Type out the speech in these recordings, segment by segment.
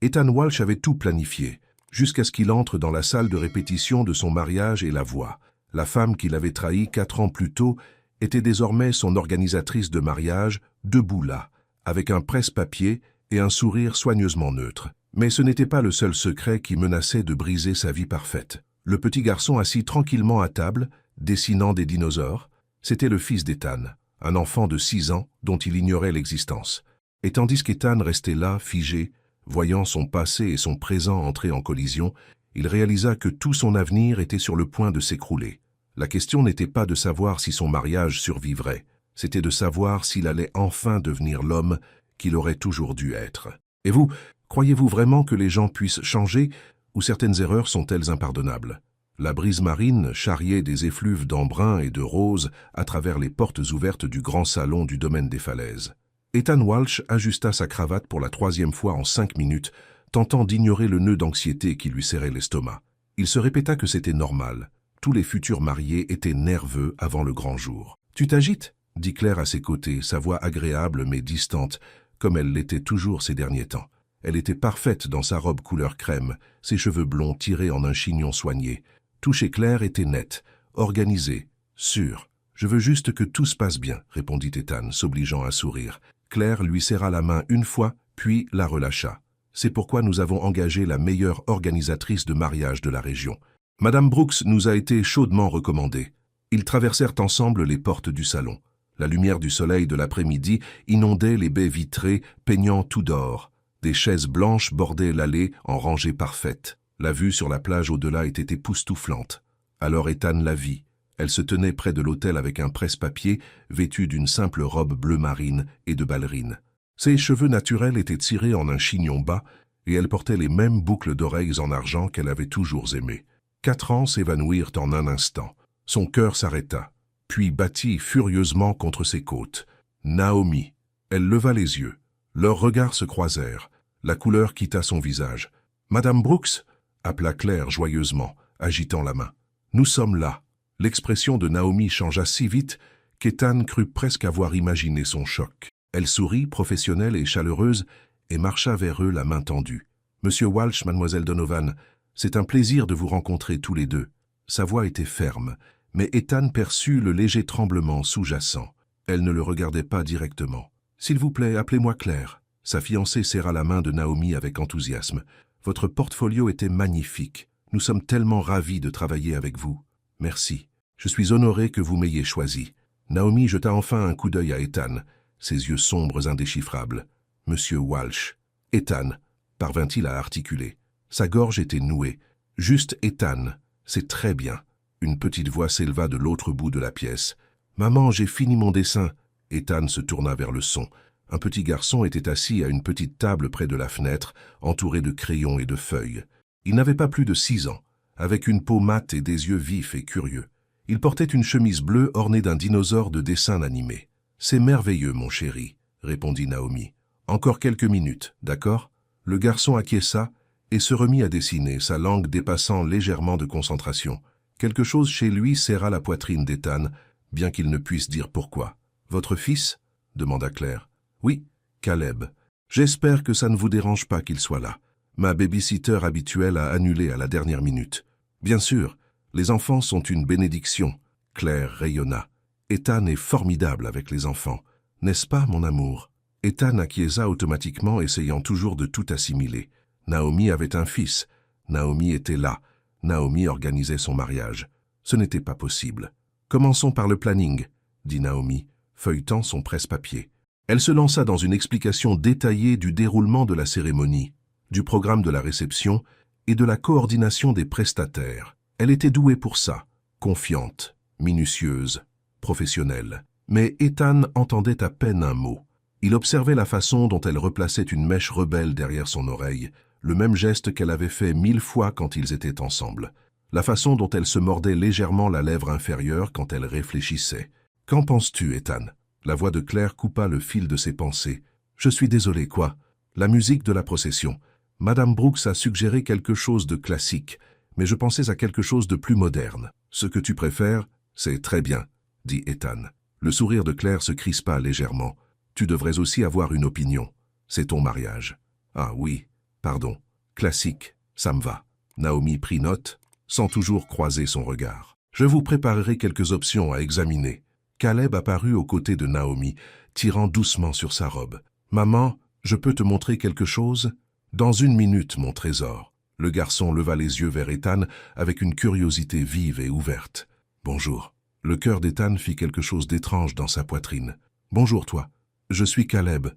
Ethan Walsh avait tout planifié, jusqu'à ce qu'il entre dans la salle de répétition de son mariage et la voie. La femme qu'il avait trahie 4 ans plus tôt était désormais son organisatrice de mariage, debout là, avec un presse-papier et un sourire soigneusement neutre. Mais ce n'était pas le seul secret qui menaçait de briser sa vie parfaite. Le petit garçon assis tranquillement à table, dessinant des dinosaures, c'était le fils d'Ethan, un enfant de 6 ans dont il ignorait l'existence. Et tandis qu'Ethan restait là, figé, voyant son passé et son présent entrer en collision, il réalisa que tout son avenir était sur le point de s'écrouler. La question n'était pas de savoir si son mariage survivrait, c'était de savoir s'il allait enfin devenir l'homme qu'il aurait toujours dû être. Et vous, croyez-vous vraiment que les gens puissent changer, ou certaines erreurs sont-elles impardonnables? La brise marine charriait des effluves d'embrun et de rose à travers les portes ouvertes du grand salon du domaine des falaises. Ethan Walsh ajusta sa cravate pour la 3e fois en 5 minutes, tentant d'ignorer le nœud d'anxiété qui lui serrait l'estomac. Il se répéta que c'était normal. Tous les futurs mariés étaient nerveux avant le grand jour. « Tu t'agites » dit Claire à ses côtés, sa voix agréable mais distante, comme elle l'était toujours ces derniers temps. Elle était parfaite dans sa robe couleur crème, ses cheveux blonds tirés en un chignon soigné. Tout chez Claire était net, organisé, sûr. « Je veux juste que tout se passe bien, » répondit Ethan, s'obligeant à sourire. Claire lui serra la main une fois, puis la relâcha. « C'est pourquoi nous avons engagé la meilleure organisatrice de mariage de la région. Madame Brooks nous a été chaudement recommandée. » Ils traversèrent ensemble les portes du salon. La lumière du soleil de l'après-midi inondait les baies vitrées, peignant tout d'or. Des chaises blanches bordaient l'allée en rangées parfaites. La vue sur la plage au-delà était époustouflante. Alors Ethan la vit. Elle se tenait près de l'autel avec un presse-papier, vêtue d'une simple robe bleu marine et de ballerines. Ses cheveux naturels étaient tirés en un chignon bas, et elle portait les mêmes boucles d'oreilles en argent qu'elle avait toujours aimées. 4 ans s'évanouirent en un instant. Son cœur s'arrêta, puis battit furieusement contre ses côtes. Naomi. Elle leva les yeux. Leurs regards se croisèrent. La couleur quitta son visage. « Madame Brooks » appela Claire joyeusement, agitant la main. « Nous sommes là. » L'expression de Naomi changea si vite qu'Ethan crut presque avoir imaginé son choc. Elle sourit, professionnelle et chaleureuse, et marcha vers eux la main tendue. « Monsieur Walsh, mademoiselle Donovan, c'est un plaisir de vous rencontrer tous les deux. » Sa voix était ferme, mais Ethan perçut le léger tremblement sous-jacent. Elle ne le regardait pas directement. « S'il vous plaît, appelez-moi Claire. » Sa fiancée serra la main de Naomi avec enthousiasme. « Votre portfolio était magnifique. Nous sommes tellement ravis de travailler avec vous. Merci. Je suis honoré que vous m'ayez choisi. » Naomi jeta enfin un coup d'œil à Ethan, ses yeux sombres indéchiffrables. « Monsieur Walsh. »« Ethan » parvint-il à articuler. Sa gorge était nouée. « Juste Ethan. C'est très bien. » Une petite voix s'éleva de l'autre bout de la pièce. « Maman, j'ai fini mon dessin. » Ethan se tourna vers le son. Un petit garçon était assis à une petite table près de la fenêtre, entouré de crayons et de feuilles. Il n'avait pas plus de 6 ans, avec une peau mate et des yeux vifs et curieux. Il portait une chemise bleue ornée d'un dinosaure de dessin animé. « C'est merveilleux, mon chéri, » répondit Naomi. « Encore quelques minutes, d'accord ?» Le garçon acquiesça et se remit à dessiner, sa langue dépassant légèrement de concentration. Quelque chose chez lui serra la poitrine d'Ethan, bien qu'il ne puisse dire pourquoi. « Votre fils ?» demanda Claire. « Oui, Caleb. J'espère que ça ne vous dérange pas qu'il soit là. Ma baby-sitter habituelle a annulé à la dernière minute. Bien sûr, les enfants sont une bénédiction. » Claire rayonna. « Ethan est formidable avec les enfants. N'est-ce pas, mon amour ?» Ethan acquiesça automatiquement, essayant toujours de tout assimiler. Naomi avait un fils. Naomi était là. Naomi organisait son mariage. Ce n'était pas possible. « Commençons par le planning, » dit Naomi, feuilletant son presse-papier. Elle se lança dans une explication détaillée du déroulement de la cérémonie, du programme de la réception et de la coordination des prestataires. Elle était douée pour ça, confiante, minutieuse, professionnelle. Mais Ethan entendait à peine un mot. Il observait la façon dont elle replaçait une mèche rebelle derrière son oreille, le même geste qu'elle avait fait 1000 fois quand ils étaient ensemble. La façon dont elle se mordait légèrement la lèvre inférieure quand elle réfléchissait. « Qu'en penses-tu, Ethan ?» La voix de Claire coupa le fil de ses pensées. « Je suis désolé, quoi ? La musique de la procession. Madame Brooks a suggéré quelque chose de classique, mais je pensais à quelque chose de plus moderne. Ce que tu préfères, c'est très bien, » dit Ethan. Le sourire de Claire se crispa légèrement. « Tu devrais aussi avoir une opinion. C'est ton mariage. » « Ah oui, Pardon. Classique. Ça me va. Naomi prit note, sans toujours croiser son regard. Je vous préparerai quelques options à examiner. Caleb apparut aux côtés de Naomi, tirant doucement sur sa robe. Maman, je peux te montrer quelque chose? Dans 1 minute, mon trésor. Le garçon leva les yeux vers Ethan avec une curiosité vive et ouverte. Bonjour. Le cœur d'Ethan fit quelque chose d'étrange dans sa poitrine. Bonjour toi. Je suis Caleb.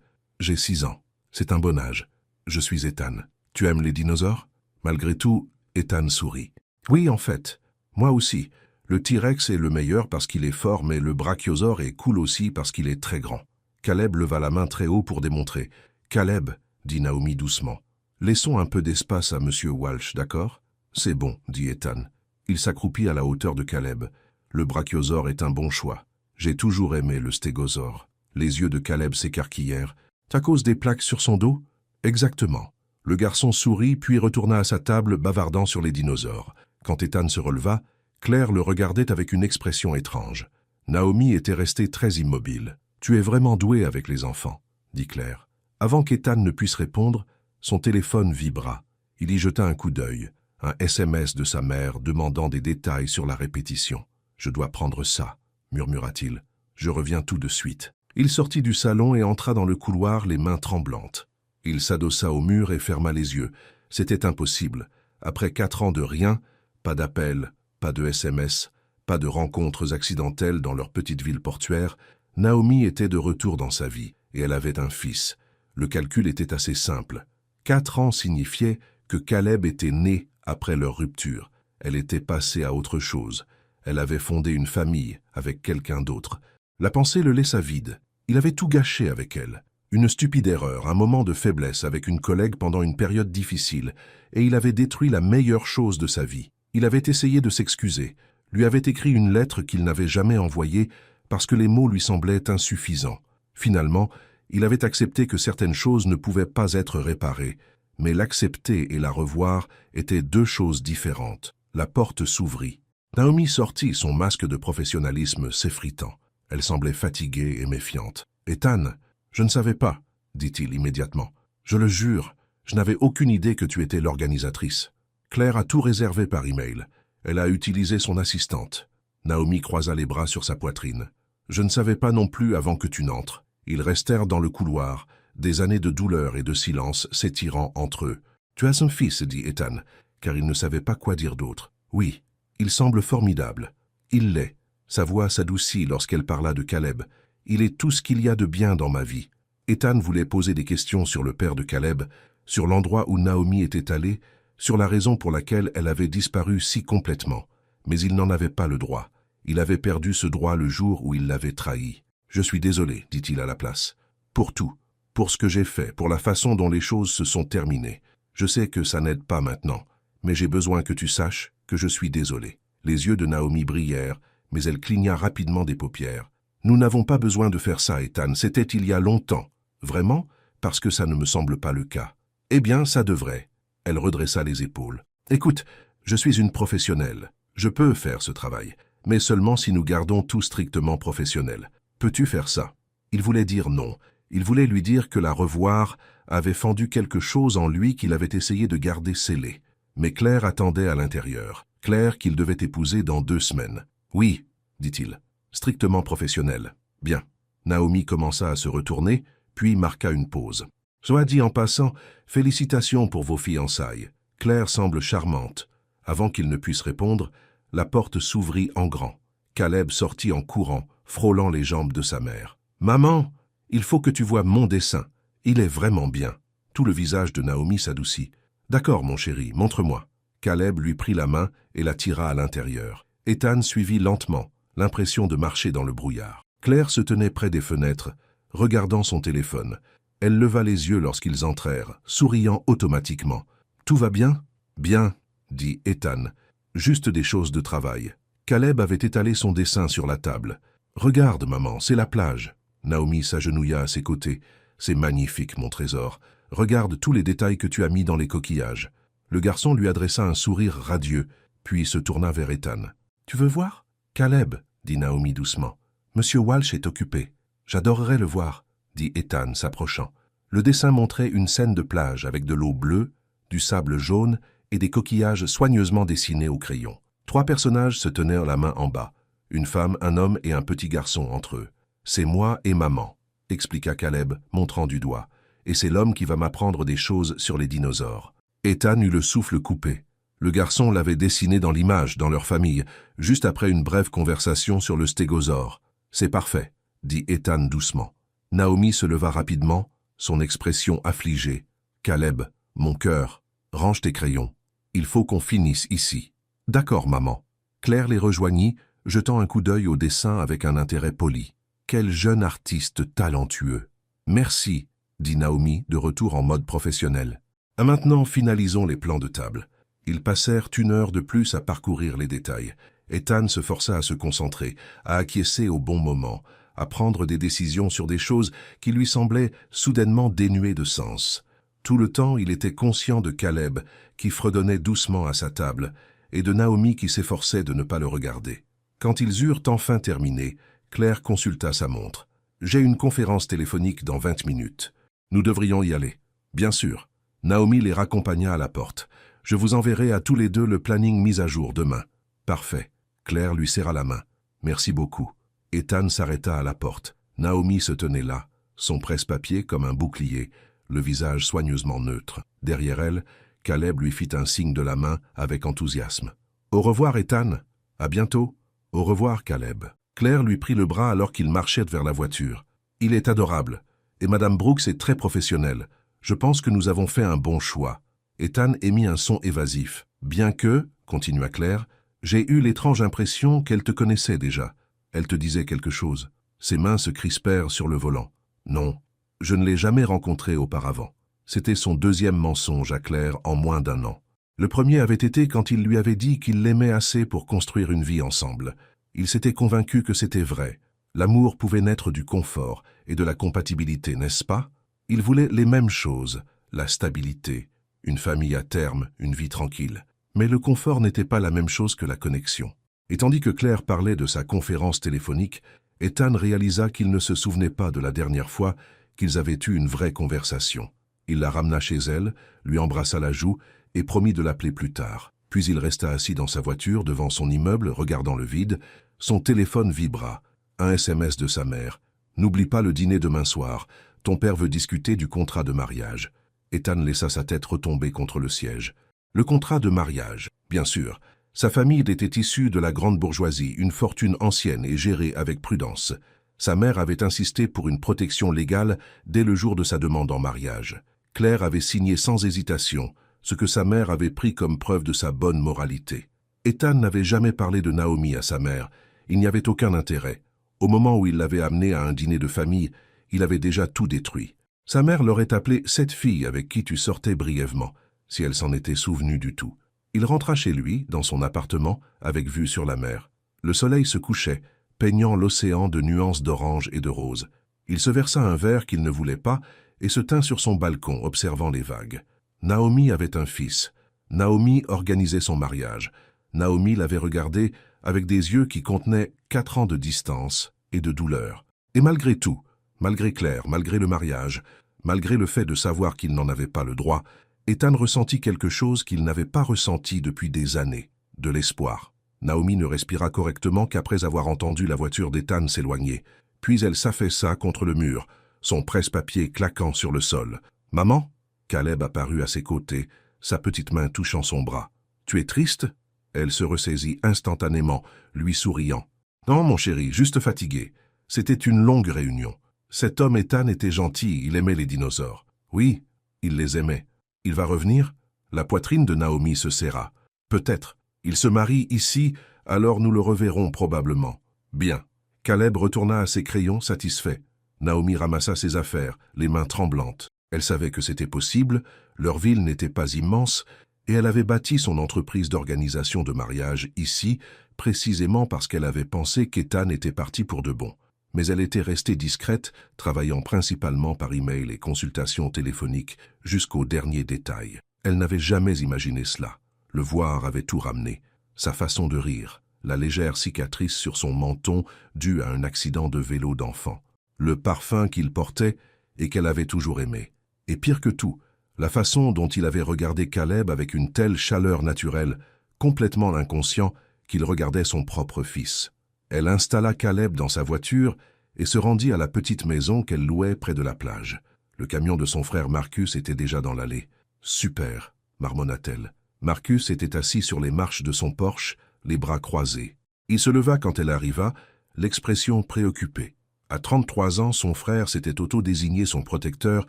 J'ai 6 ans. C'est un bon âge. Je suis Ethan. Tu aimes les dinosaures? Malgré tout, Ethan sourit. Oui, en fait. Moi aussi. Le T-Rex est le meilleur parce qu'il est fort, mais le brachiosaure est cool aussi parce qu'il est très grand. Caleb leva la main très haut pour démontrer. Caleb, dit Naomi doucement. Laissons un peu d'espace à Monsieur Walsh, d'accord? C'est bon, dit Ethan. Il s'accroupit à la hauteur de Caleb. Le brachiosaure est un bon choix. J'ai toujours aimé le stégosaure. Les yeux de Caleb s'écarquillèrent. À cause des plaques sur son dos? Exactement. Le garçon sourit puis retourna à sa table bavardant sur les dinosaures. Quand Ethan se releva, Claire le regardait avec une expression étrange. Naomi était restée très immobile. « Tu es vraiment doué avec les enfants, » dit Claire. Avant qu'Ethan ne puisse répondre, son téléphone vibra. Il y jeta un coup d'œil, un SMS de sa mère demandant des détails sur la répétition. « Je dois prendre ça, » murmura-t-il. « Je reviens tout de suite. » Il sortit du salon et entra dans le couloir les mains tremblantes. Il s'adossa au mur et ferma les yeux. C'était impossible. Après 4 ans de rien, pas d'appel, pas de SMS, pas de rencontres accidentelles dans leur petite ville portuaire, Naomi était de retour dans sa vie et elle avait un fils. Le calcul était assez simple. 4 ans signifiait que Caleb était né après leur rupture. Elle était passée à autre chose. Elle avait fondé une famille avec quelqu'un d'autre. La pensée le laissa vide. Il avait tout gâché avec elle. Une stupide erreur, un moment de faiblesse avec une collègue pendant une période difficile, et il avait détruit la meilleure chose de sa vie. Il avait essayé de s'excuser, lui avait écrit une lettre qu'il n'avait jamais envoyée parce que les mots lui semblaient insuffisants. Finalement, il avait accepté que certaines choses ne pouvaient pas être réparées, mais l'accepter et la revoir étaient 2 choses différentes. La porte s'ouvrit. Naomi sortit, son masque de professionnalisme s'effritant. Elle semblait fatiguée et méfiante. « Ethan, je ne savais pas, » dit-il immédiatement. « Je le jure, je n'avais aucune idée que tu étais l'organisatrice. » Claire a tout réservé par email. Elle a utilisé son assistante. Naomi croisa les bras sur sa poitrine. « Je ne savais pas non plus avant que tu n'entres. » Ils restèrent dans le couloir, des années de douleur et de silence s'étirant entre eux. « Tu as un fils, » dit Ethan, car il ne savait pas quoi dire d'autre. « Oui, il semble formidable. Il l'est. » Sa voix s'adoucit lorsqu'elle parla de Caleb. « Il est tout ce qu'il y a de bien dans ma vie. » Ethan voulait poser des questions sur le père de Caleb, sur l'endroit où Naomi était allée, sur la raison pour laquelle elle avait disparu si complètement. Mais il n'en avait pas le droit. Il avait perdu ce droit le jour où il l'avait trahi. « Je suis désolé, » dit-il à la place. « Pour tout. Pour ce que j'ai fait, pour la façon dont les choses se sont terminées. Je sais que ça n'aide pas maintenant, mais j'ai besoin que tu saches que je suis désolé. » Les yeux de Naomi brillèrent, mais elle cligna rapidement des paupières. « Nous n'avons pas besoin de faire ça, Ethan, c'était il y a longtemps. » « Vraiment? Parce que ça ne me semble pas le cas. »« Eh bien, ça devrait. » Elle redressa les épaules. « Écoute, je suis une professionnelle. Je peux faire ce travail, mais seulement si nous gardons tout strictement professionnel. Peux-tu faire ça? » Il voulait dire non. Il voulait lui dire que la revoir avait fendu quelque chose en lui qu'il avait essayé de garder scellé. Mais Claire attendait à l'intérieur. Claire qu'il devait épouser dans 2 semaines. « Oui, » dit-il, « strictement professionnel. »« Bien. » Naomi commença à se retourner, puis marqua une pause. « Soit dit en passant, félicitations pour vos fiançailles. Claire semble charmante. » Avant qu'il ne puisse répondre, la porte s'ouvrit en grand. Caleb sortit en courant, frôlant les jambes de sa mère. « Maman, il faut que tu vois mon dessin. Il est vraiment bien. » Tout le visage de Naomi s'adoucit. « D'accord, mon chéri, montre-moi. » Caleb lui prit la main et la tira à l'intérieur. Ethan suivit lentement, l'impression de marcher dans le brouillard. Claire se tenait près des fenêtres, regardant son téléphone. Elle leva les yeux lorsqu'ils entrèrent, souriant automatiquement. « Tout va bien? »« Bien, » dit Ethan. « Juste des choses de travail. » Caleb avait étalé son dessin sur la table. « Regarde, maman, c'est la plage. » Naomi s'agenouilla à ses côtés. « C'est magnifique, mon trésor. Regarde tous les détails que tu as mis dans les coquillages. » Le garçon lui adressa un sourire radieux, puis se tourna vers Ethan. « Tu veux voir? »« Caleb, » dit Naomi doucement. « Monsieur Walsh est occupé. »« J'adorerais le voir, » dit Ethan s'approchant. Le dessin montrait une scène de plage avec de l'eau bleue, du sable jaune et des coquillages soigneusement dessinés au crayon. 3 personnages se tenaient la main en bas, une femme, un homme et un petit garçon entre eux. « C'est moi et maman », expliqua Caleb, montrant du doigt, « et c'est l'homme qui va m'apprendre des choses sur les dinosaures. » Ethan eut le souffle coupé. Le garçon l'avait dessiné dans l'image, dans leur famille, juste après une brève conversation sur le stégosaure. « C'est parfait », dit Ethan doucement. Naomi se leva rapidement, son expression affligée. « Caleb, mon cœur, range tes crayons. Il faut qu'on finisse ici. »« D'accord, maman. » Claire les rejoignit, jetant un coup d'œil au dessin avec un intérêt poli. « Quel jeune artiste talentueux !»« Merci, » dit Naomi, de retour en mode professionnel. « Maintenant, finalisons les plans de table. » Ils passèrent 1 heure de plus à parcourir les détails. Ethan se força à se concentrer, à acquiescer au bon moment, à prendre des décisions sur des choses qui lui semblaient soudainement dénuées de sens. Tout le temps, il était conscient de Caleb, qui fredonnait doucement à sa table, et de Naomi qui s'efforçait de ne pas le regarder. Quand ils eurent enfin terminé, Claire consulta sa montre. « J'ai une conférence téléphonique dans 20 minutes. Nous devrions y aller. »« Bien sûr. » Naomi les raccompagna à la porte. « Je vous enverrai à tous les deux le planning mis à jour demain. »« Parfait. » Claire lui serra la main. « Merci beaucoup. » Ethan s'arrêta à la porte. Naomi se tenait là, son presse-papier comme un bouclier, le visage soigneusement neutre. Derrière elle, Caleb lui fit un signe de la main avec enthousiasme. « Au revoir, Ethan. À bientôt. »« Au revoir, Caleb. » Claire lui prit le bras alors qu'ils marchaient vers la voiture. « Il est adorable. Et Madame Brooks est très professionnelle. Je pense que nous avons fait un bon choix. » Ethan émit un son évasif. « Bien que, » continua Claire, « j'ai eu l'étrange impression qu'elle te connaissait déjà. Elle te disait quelque chose. » Ses mains se crispèrent sur le volant. « Non, je ne l'ai jamais rencontrée auparavant. » C'était son 2e mensonge à Claire en moins d'1 an. Le premier avait été quand il lui avait dit qu'il l'aimait assez pour construire une vie ensemble. Il s'était convaincu que c'était vrai. L'amour pouvait naître du confort et de la compatibilité, n'est-ce pas? Il voulait les mêmes choses, la stabilité, une famille à terme, une vie tranquille. Mais le confort n'était pas la même chose que la connexion. Et tandis que Claire parlait de sa conférence téléphonique, Ethan réalisa qu'il ne se souvenait pas de la dernière fois qu'ils avaient eu une vraie conversation. Il la ramena chez elle, lui embrassa la joue et promit de l'appeler plus tard. Puis il resta assis dans sa voiture devant son immeuble, regardant le vide. Son téléphone vibra. Un SMS de sa mère. « N'oublie pas le dîner demain soir. Ton père veut discuter du contrat de mariage. » Ethan laissa sa tête retomber contre le siège. Le contrat de mariage, bien sûr. Sa famille était issue de la grande bourgeoisie, une fortune ancienne et gérée avec prudence. Sa mère avait insisté pour une protection légale dès le jour de sa demande en mariage. Claire avait signé sans hésitation, ce que sa mère avait pris comme preuve de sa bonne moralité. Ethan n'avait jamais parlé de Naomi à sa mère. Il n'y avait aucun intérêt. Au moment où il l'avait amenée à un dîner de famille, il avait déjà tout détruit. Sa mère l'aurait appelée « cette fille avec qui tu sortais brièvement », si elle s'en était souvenue du tout. Il rentra chez lui, dans son appartement, avec vue sur la mer. Le soleil se couchait, peignant l'océan de nuances d'orange et de rose. Il se versa un verre qu'il ne voulait pas et se tint sur son balcon, observant les vagues. Naomi avait un fils. Naomi organisait son mariage. Naomi l'avait regardé avec des yeux qui contenaient 4 ans de distance et de douleur. Et malgré tout, malgré Claire, malgré le mariage, malgré le fait de savoir qu'il n'en avait pas le droit, Ethan ressentit quelque chose qu'il n'avait pas ressenti depuis des années, de l'espoir. Naomi ne respira correctement qu'après avoir entendu la voiture d'Ethan s'éloigner. Puis elle s'affaissa contre le mur, son presse-papier claquant sur le sol. « Maman ?» Caleb apparut à ses côtés, sa petite main touchant son bras. « Tu es triste ?» Elle se ressaisit instantanément, lui souriant. « Non, mon chéri, juste fatigué. C'était une longue réunion. Cet homme Ethan était gentil, il aimait les dinosaures. Oui, il les aimait. Il va revenir ?» La poitrine de Naomi se serra. « Peut-être. Il se marie ici, alors nous le reverrons probablement. » Bien. Caleb retourna à ses crayons, satisfait. Naomi ramassa ses affaires, les mains tremblantes. Elle savait que c'était possible, leur ville n'était pas immense, et elle avait bâti son entreprise d'organisation de mariage ici, précisément parce qu'elle avait pensé qu'Ethan était parti pour de bon. Mais elle était restée discrète, travaillant principalement par email et consultations téléphoniques jusqu'au dernier détail. Elle n'avait jamais imaginé cela. Le voir avait tout ramené. Sa façon de rire, la légère cicatrice sur son menton due à un accident de vélo d'enfant, le parfum qu'il portait et qu'elle avait toujours aimé. Et pire que tout, la façon dont il avait regardé Caleb avec une telle chaleur naturelle, complètement inconscient, qu'il regardait son propre fils. Elle installa Caleb dans sa voiture et se rendit à la petite maison qu'elle louait près de la plage. Le camion de son frère Marcus était déjà dans l'allée. « Super !» marmonna-t-elle. Marcus était assis sur les marches de son Porsche, les bras croisés. Il se leva quand elle arriva, l'expression préoccupée. À 33 ans, son frère s'était auto-désigné son protecteur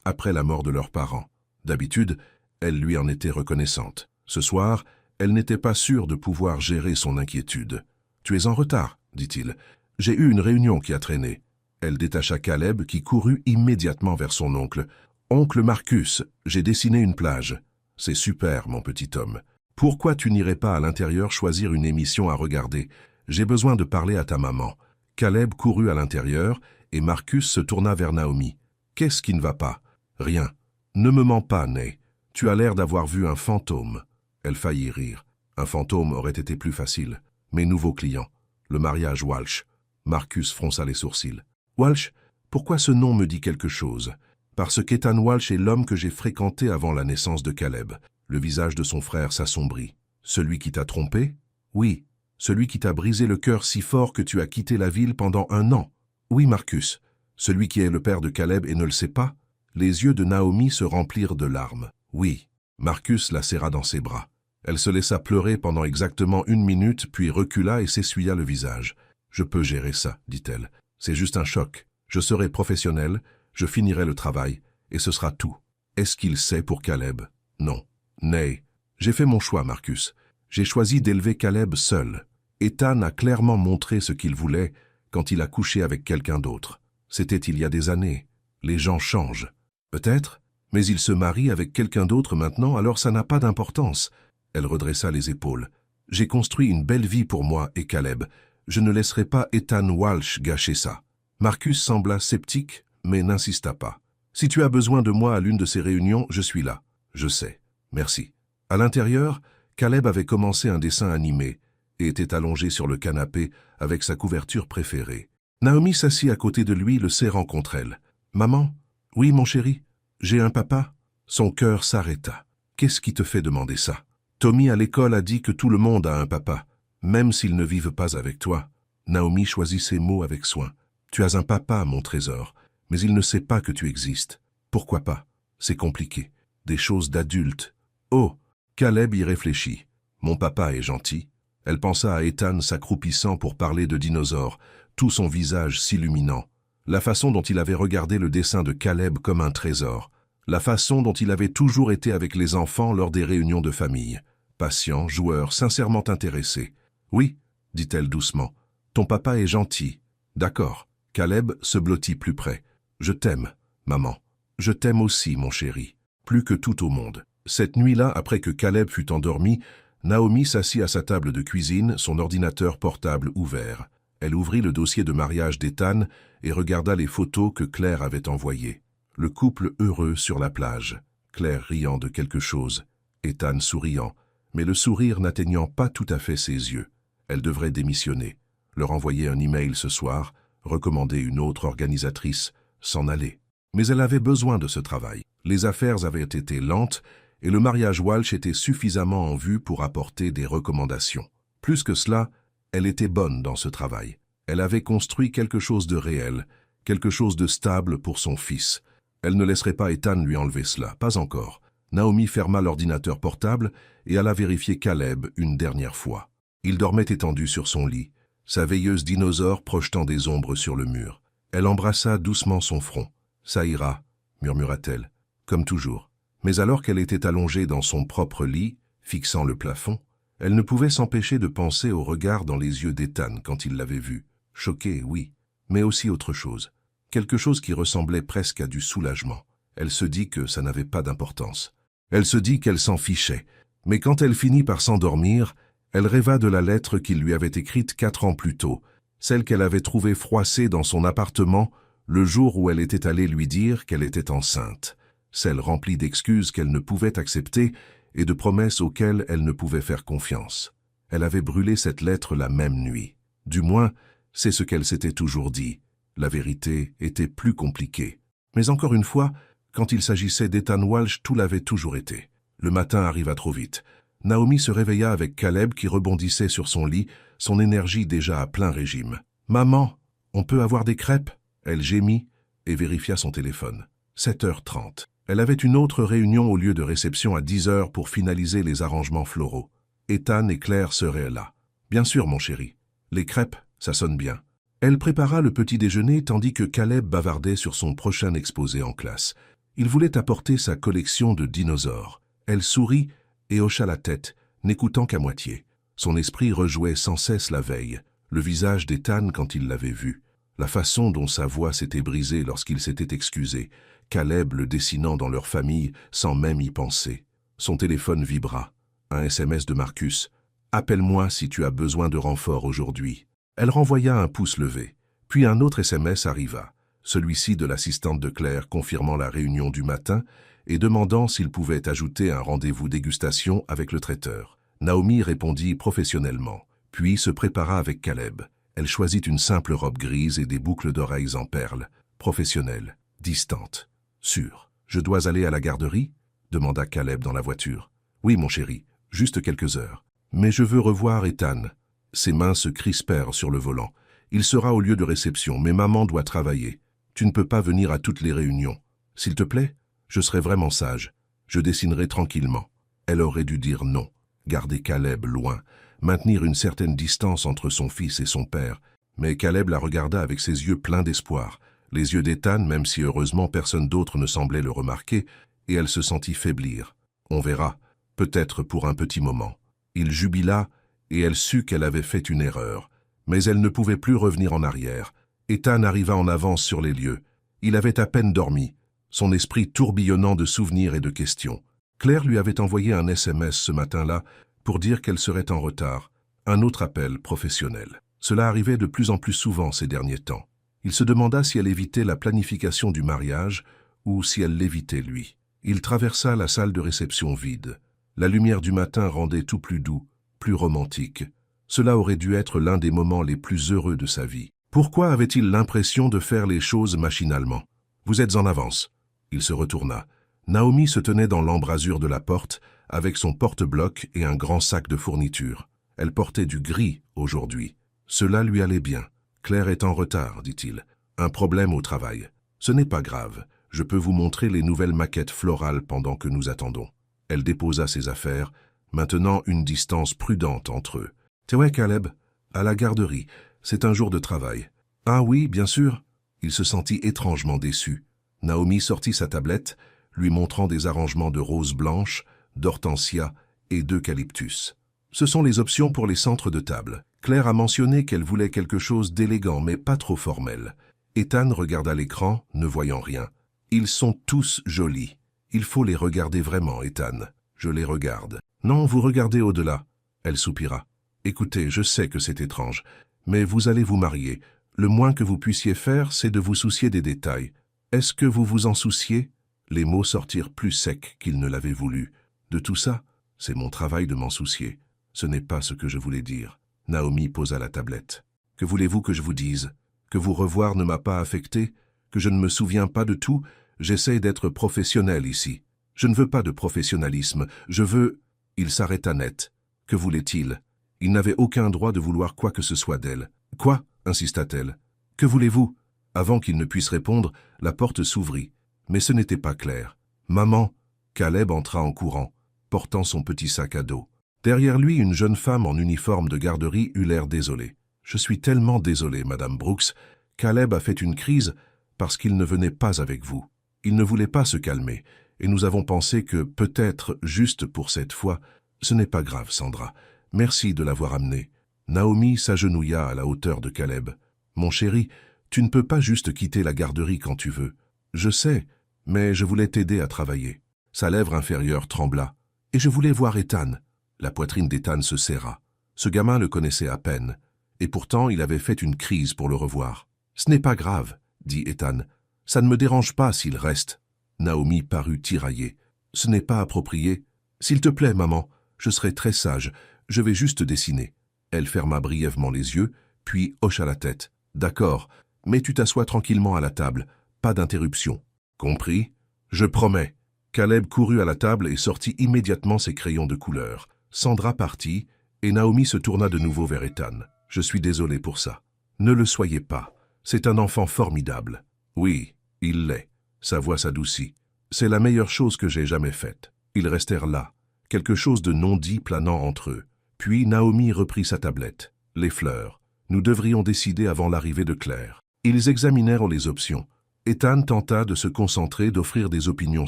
après la mort de leurs parents. D'habitude, elle lui en était reconnaissante. Ce soir, elle n'était pas sûre de pouvoir gérer son inquiétude. « Tu es en retard, dit-il. J'ai eu une réunion qui a traîné. » Elle détacha Caleb qui courut immédiatement vers son oncle. « Oncle Marcus, j'ai dessiné une plage. »« C'est super, mon petit homme. Pourquoi tu n'irais pas à l'intérieur choisir une émission à regarder? J'ai besoin de parler à ta maman. » Caleb courut à l'intérieur et Marcus se tourna vers Naomi. « Qu'est-ce qui ne va pas? »« Rien. Ne me mens pas, Ney. Tu as l'air d'avoir vu un fantôme. » Elle faillit rire. Un fantôme aurait été plus facile. Mes nouveaux clients. Le mariage Walsh. Marcus fronça les sourcils. « Walsh, pourquoi ce nom me dit quelque chose? Parce qu'Ethan Walsh est l'homme que j'ai fréquenté avant la naissance de Caleb. » Le visage de son frère s'assombrit. « Celui qui t'a trompé? »« Oui. Celui qui t'a brisé le cœur si fort que tu as quitté la ville pendant 1 an. »« Oui, Marcus. Celui qui est le père de Caleb et ne le sait pas? » Les yeux de Naomi se remplirent de larmes. « Oui. » Marcus la serra dans ses bras. Elle se laissa pleurer pendant exactement 1 minute, puis recula et s'essuya le visage. « Je peux gérer ça, dit-elle. C'est juste un choc. Je serai professionnelle, je finirai le travail, et ce sera tout. Est-ce qu'il sait pour Caleb? Non. Ney. J'ai fait mon choix, Marcus. J'ai choisi d'élever Caleb seul. Ethan a clairement montré ce qu'il voulait quand il a couché avec quelqu'un d'autre. C'était il y a des années. Les gens changent. Peut-être, mais il se marie avec quelqu'un d'autre maintenant, alors ça n'a pas d'importance. Elle redressa les épaules. J'ai construit une belle vie pour moi et Caleb. Je ne laisserai pas Ethan Walsh gâcher ça. Marcus sembla sceptique, mais n'insista pas. Si tu as besoin de moi à l'une de ces réunions, je suis là. Je sais. Merci. À l'intérieur, Caleb avait commencé un dessin animé et était allongé sur le canapé avec sa couverture préférée. Naomi s'assit à côté de lui, le serrant contre elle. « Maman? Oui, mon chéri? J'ai un papa ?» Son cœur s'arrêta. « Qu'est-ce qui te fait demander ça? Tommy à l'école a dit que tout le monde a un papa, même s'ils ne vivent pas avec toi. » Naomi choisit ses mots avec soin. « Tu as un papa, mon trésor, mais il ne sait pas que tu existes. Pourquoi pas? C'est compliqué. Des choses d'adultes. » Oh! Caleb y réfléchit. « Mon papa est gentil. » Elle pensa à Ethan s'accroupissant pour parler de dinosaures, tout son visage s'illuminant. La façon dont il avait regardé le dessin de Caleb comme un trésor. La façon dont il avait toujours été avec les enfants lors des réunions de famille. Patient, joueur, sincèrement intéressé. « Oui, » dit-elle doucement. « Ton papa est gentil. » « D'accord. » Caleb se blottit plus près. « Je t'aime, maman. Je t'aime aussi, mon chéri. Plus que tout au monde. » Cette nuit-là, après que Caleb fut endormi, Naomi s'assit à sa table de cuisine, son ordinateur portable ouvert. Elle ouvrit le dossier de mariage d'Ethan et regarda les photos que Claire avait envoyées. Le couple heureux sur la plage. Claire riant de quelque chose. Ethan souriant, mais le sourire n'atteignant pas tout à fait ses yeux. Elle devrait démissionner, leur envoyer un email ce soir, recommander une autre organisatrice, s'en aller. Mais elle avait besoin de ce travail. Les affaires avaient été lentes et le mariage Walsh était suffisamment en vue pour apporter des recommandations. Plus que cela, elle était bonne dans ce travail. Elle avait construit quelque chose de réel, quelque chose de stable pour son fils. Elle ne laisserait pas Ethan lui enlever cela, pas encore. Naomi ferma l'ordinateur portable et alla vérifier Caleb une dernière fois. Il dormait étendu sur son lit, sa veilleuse dinosaure projetant des ombres sur le mur. Elle embrassa doucement son front. « Ça ira », murmura-t-elle, comme toujours. Mais alors qu'elle était allongée dans son propre lit, fixant le plafond, elle ne pouvait s'empêcher de penser au regard dans les yeux d'Ethan quand il l'avait vue. Choquée, oui, mais aussi autre chose. Quelque chose qui ressemblait presque à du soulagement. Elle se dit que ça n'avait pas d'importance. Elle se dit qu'elle s'en fichait. Mais quand elle finit par s'endormir, elle rêva de la lettre qu'il lui avait écrite 4 ans plus tôt, celle qu'elle avait trouvée froissée dans son appartement le jour où elle était allée lui dire qu'elle était enceinte, celle remplie d'excuses qu'elle ne pouvait accepter et de promesses auxquelles elle ne pouvait faire confiance. Elle avait brûlé cette lettre la même nuit. Du moins, c'est ce qu'elle s'était toujours dit. La vérité était plus compliquée. Mais encore une fois, Quand il s'agissait d'Ethan Walsh, tout l'avait toujours été. Le matin arriva trop vite. Naomi se réveilla avec Caleb qui rebondissait sur son lit, son énergie déjà à plein régime. « Maman, on peut avoir des crêpes ?» Elle gémit et vérifia son téléphone. 7h30. Elle avait une autre réunion au lieu de réception à 10h pour finaliser les arrangements floraux. Ethan et Claire seraient là. « Bien sûr, mon chéri. Les crêpes, ça sonne bien. » Elle prépara le petit déjeuner tandis que Caleb bavardait sur son prochain exposé en classe. Il voulait apporter sa collection de dinosaures. Elle sourit et hocha la tête, n'écoutant qu'à moitié. Son esprit rejouait sans cesse la veille, le visage d'Ethan quand il l'avait vu, la façon dont sa voix s'était brisée lorsqu'il s'était excusé, Caleb le dessinant dans leur famille sans même y penser. Son téléphone vibra. Un SMS de Marcus. « Appelle-moi si tu as besoin de renfort aujourd'hui. » Elle renvoya un pouce levé. Puis un autre SMS arriva, celui-ci de l'assistante de Claire confirmant la réunion du matin et demandant s'il pouvait ajouter un rendez-vous dégustation avec le traiteur. Naomi répondit professionnellement, puis se prépara avec Caleb. Elle choisit une simple robe grise et des boucles d'oreilles en perles, professionnelle, distante, sûre. « Je dois aller à la garderie ?» demanda Caleb dans la voiture. « Oui, mon chéri, juste quelques heures. Mais je veux revoir Ethan. » Ses mains se crispèrent sur le volant. « Il sera au lieu de réception, mais maman doit travailler. Tu ne peux pas venir à toutes les réunions. S'il te plaît, je serai vraiment sage. Je dessinerai tranquillement. » Elle aurait dû dire non, garder Caleb loin, maintenir une certaine distance entre son fils et son père. Mais Caleb la regarda avec ses yeux pleins d'espoir, les yeux d'Ethan, même si heureusement personne d'autre ne semblait le remarquer, et elle se sentit faiblir. On verra, peut-être pour un petit moment. Il jubila, et elle sut qu'elle avait fait une erreur. Mais elle ne pouvait plus revenir en arrière. Ethan arriva en avance sur les lieux. Il avait à peine dormi, son esprit tourbillonnant de souvenirs et de questions. Claire lui avait envoyé un SMS ce matin-là pour dire qu'elle serait en retard, un autre appel professionnel. Cela arrivait de plus en plus souvent ces derniers temps. Il se demanda si elle évitait la planification du mariage ou si elle l'évitait lui. Il traversa la salle de réception vide. La lumière du matin rendait tout plus doux, plus romantique. Cela aurait dû être l'un des moments les plus heureux de sa vie. Pourquoi avait-il l'impression de faire les choses machinalement? « Vous êtes en avance. » Il se retourna. Naomi se tenait dans l'embrasure de la porte, avec son porte-bloc et un grand sac de fournitures. Elle portait du gris aujourd'hui. Cela lui allait bien. « Claire est en retard, dit-il. Un problème au travail. Ce n'est pas grave. Je peux vous montrer les nouvelles maquettes florales pendant que nous attendons. » Elle déposa ses affaires, maintenant une distance prudente entre eux. « T'es ouais, Caleb? À la garderie. C'est un jour de travail. »« Ah oui, bien sûr. » Il se sentit étrangement déçu. Naomi sortit sa tablette, lui montrant des arrangements de roses blanches, d'hortensia et d'eucalyptus. Ce sont les options pour les centres de table. Claire a mentionné qu'elle voulait quelque chose d'élégant mais pas trop formel. Ethan regarda l'écran, ne voyant rien. Ils sont tous jolis. Il faut les regarder vraiment, Ethan. Je les regarde. Non, vous regardez au-delà. Elle soupira. Écoutez, je sais que c'est étrange, mais vous allez vous marier. Le moins que vous puissiez faire, c'est de vous soucier des détails. Est-ce que vous vous en souciez? Les mots sortirent plus secs qu'il ne l'avait voulu. De tout ça, c'est mon travail de m'en soucier. Ce n'est pas ce que je voulais dire. Naomi posa la tablette. Que voulez-vous que je vous dise? Que vous revoir ne m'a pas affecté? Que je ne me souviens pas de tout? J'essaie d'être professionnel ici. Je ne veux pas de professionnalisme. Je veux... Il s'arrêta net. Que voulait-il? Il n'avait aucun droit de vouloir quoi que ce soit d'elle. Quoi? Insista-t-elle. Que voulez-vous? Avant qu'il ne puisse répondre, la porte s'ouvrit. Mais ce n'était pas clair. Maman! Caleb entra en courant, portant son petit sac à dos. Derrière lui, une jeune femme en uniforme de garderie eut l'air désolée. Je suis tellement désolé, Madame Brooks. Caleb a fait une crise parce qu'il ne venait pas avec vous. Il ne voulait pas se calmer, et nous avons pensé que, peut-être, juste pour cette fois, ce n'est pas grave, Sandra. Merci de l'avoir amené. Naomi s'agenouilla à la hauteur de Caleb. Mon chéri, tu ne peux pas juste quitter la garderie quand tu veux. Je sais, mais je voulais t'aider à travailler. Sa lèvre inférieure trembla. Et je voulais voir Ethan. La poitrine d'Ethan se serra. Ce gamin le connaissait à peine. Et pourtant, il avait fait une crise pour le revoir. Ce n'est pas grave, dit Ethan. Ça ne me dérange pas s'il reste. Naomi parut tiraillée. Ce n'est pas approprié. S'il te plaît, maman, je serai très sage. Je vais juste dessiner. Elle ferma brièvement les yeux, puis hocha la tête. D'accord, mais tu t'assois tranquillement à la table. Pas d'interruption. Compris? Je promets. Caleb courut à la table et sortit immédiatement ses crayons de couleur. Sandra partit, et Naomi se tourna de nouveau vers Ethan. Je suis désolé pour ça. Ne le soyez pas. C'est un enfant formidable. Oui, il l'est. Sa voix s'adoucit. C'est la meilleure chose que j'ai jamais faite. Ils restèrent là, quelque chose de non dit planant entre eux. Puis Naomi reprit sa tablette. Les fleurs. Nous devrions décider avant l'arrivée de Claire. Ils examinèrent les options. Ethan tenta de se concentrer, d'offrir des opinions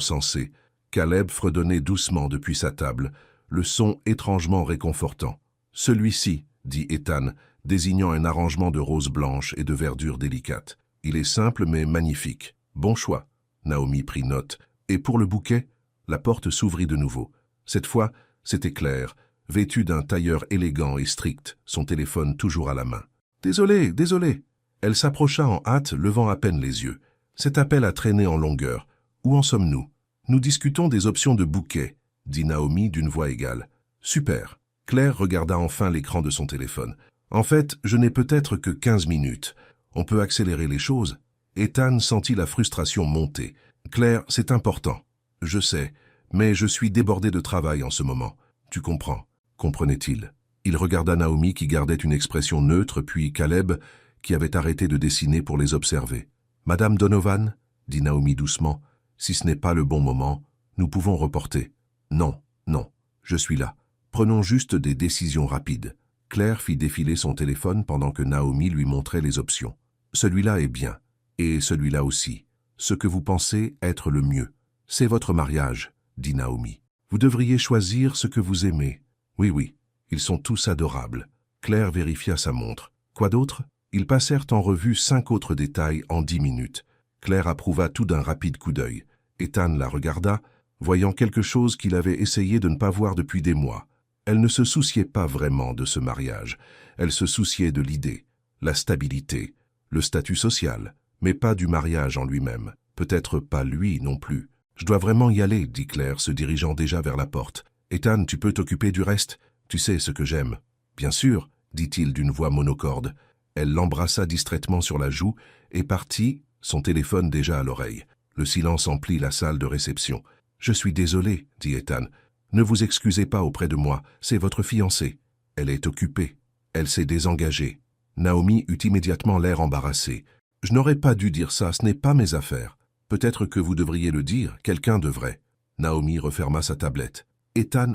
sensées. Caleb fredonnait doucement depuis sa table, le son étrangement réconfortant. « Celui-ci, » dit Ethan, désignant un arrangement de roses blanches et de verdure délicate. « Il est simple mais magnifique. Bon choix. » Naomi prit note. Et pour le bouquet, la porte s'ouvrit de nouveau. Cette fois, c'était Claire, vêtue d'un tailleur élégant et strict, son téléphone toujours à la main. « Désolé, désolé !» Elle s'approcha en hâte, levant à peine les yeux. Cet appel a traîné en longueur. Où en sommes-nous? Nous discutons des options de bouquet, dit Naomi d'une voix égale. Super. Claire regarda enfin l'écran de son téléphone. En fait, je n'ai peut-être que 15 minutes. On peut accélérer les choses. Ethan sentit la frustration monter. Claire, c'est important. Je sais, mais je suis débordé de travail en ce moment. Tu comprends, comprenait-il. Il regarda Naomi qui gardait une expression neutre, puis Caleb, qui avait arrêté de dessiner pour les observer. « Madame Donovan, » dit Naomi doucement, « si ce n'est pas le bon moment, nous pouvons reporter. »« Non, non, je suis là. Prenons juste des décisions rapides. » Claire fit défiler son téléphone pendant que Naomi lui montrait les options. « Celui-là est bien, et celui-là aussi. Ce que vous pensez être le mieux. C'est votre mariage, » dit Naomi. « Vous devriez choisir ce que vous aimez. Oui, oui, ils sont tous adorables. » Claire vérifia sa montre. « Quoi d'autre ?» Ils passèrent en revue 5 autres détails en 10 minutes. Claire approuva tout d'un rapide coup d'œil. Ethan la regarda, voyant quelque chose qu'il avait essayé de ne pas voir depuis des mois. Elle ne se souciait pas vraiment de ce mariage. Elle se souciait de l'idée, la stabilité, le statut social, mais pas du mariage en lui-même. Peut-être pas lui non plus. « Je dois vraiment y aller, » dit Claire, se dirigeant déjà vers la porte. « Ethan, tu peux t'occuper du reste? Tu sais ce que j'aime. »« Bien sûr, » dit-il d'une voix monocorde. Elle l'embrassa distraitement sur la joue et partit, son téléphone déjà à l'oreille. Le silence emplit la salle de réception. « Je suis désolé, » dit Ethan. « Ne vous excusez pas auprès de moi, c'est votre fiancée. Elle est occupée. Elle s'est désengagée. » Naomi eut immédiatement l'air embarrassé. « Je n'aurais pas dû dire ça, ce n'est pas mes affaires. Peut-être que vous devriez le dire, quelqu'un devrait. » Naomi referma sa tablette. « Ethan,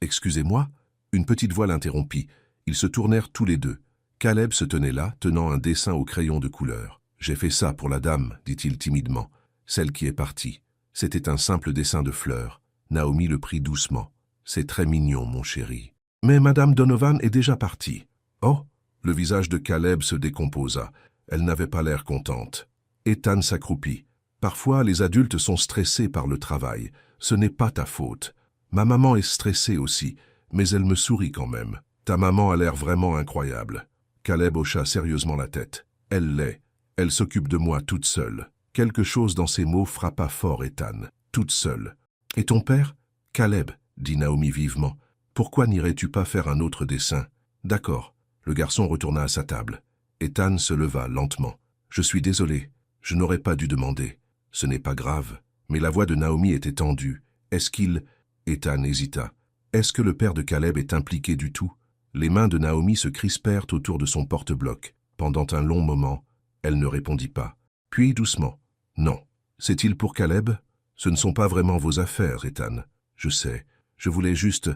excusez-moi ?» Une petite voix l'interrompit. Ils se tournèrent tous les deux. Caleb se tenait là, tenant un dessin au crayon de couleur. « J'ai fait ça pour la dame, » dit-il timidement, « celle qui est partie. C'était un simple dessin de fleurs. » Naomi le prit doucement. « C'est très mignon, mon chéri. »« Mais Madame Donovan est déjà partie. »« Oh !» Le visage de Caleb se décomposa. Elle n'avait pas l'air contente. Ethan s'accroupit. « Parfois, les adultes sont stressés par le travail. Ce n'est pas ta faute. Ma maman est stressée aussi, mais elle me sourit quand même. Ta maman a l'air vraiment incroyable. » Caleb hocha sérieusement la tête. « Elle l'est. Elle s'occupe de moi toute seule. » Quelque chose dans ces mots frappa fort Ethan. « Toute seule. »« Et ton père ?»« Caleb, » dit Naomi vivement. « Pourquoi n'irais-tu pas faire un autre dessin ?»« D'accord. » Le garçon retourna à sa table. Ethan se leva lentement. « Je suis désolé. Je n'aurais pas dû demander. Ce n'est pas grave. » Mais la voix de Naomi était tendue. « Est-ce qu'il... » Ethan hésita. « Est-ce que le père de Caleb est impliqué du tout ?» Les mains de Naomi se crispèrent autour de son porte-bloc. Pendant un long moment, elle ne répondit pas. Puis doucement. « Non. C'est-il pour Caleb ? Ce ne sont pas vraiment vos affaires, Ethan. Je sais. Je voulais juste... »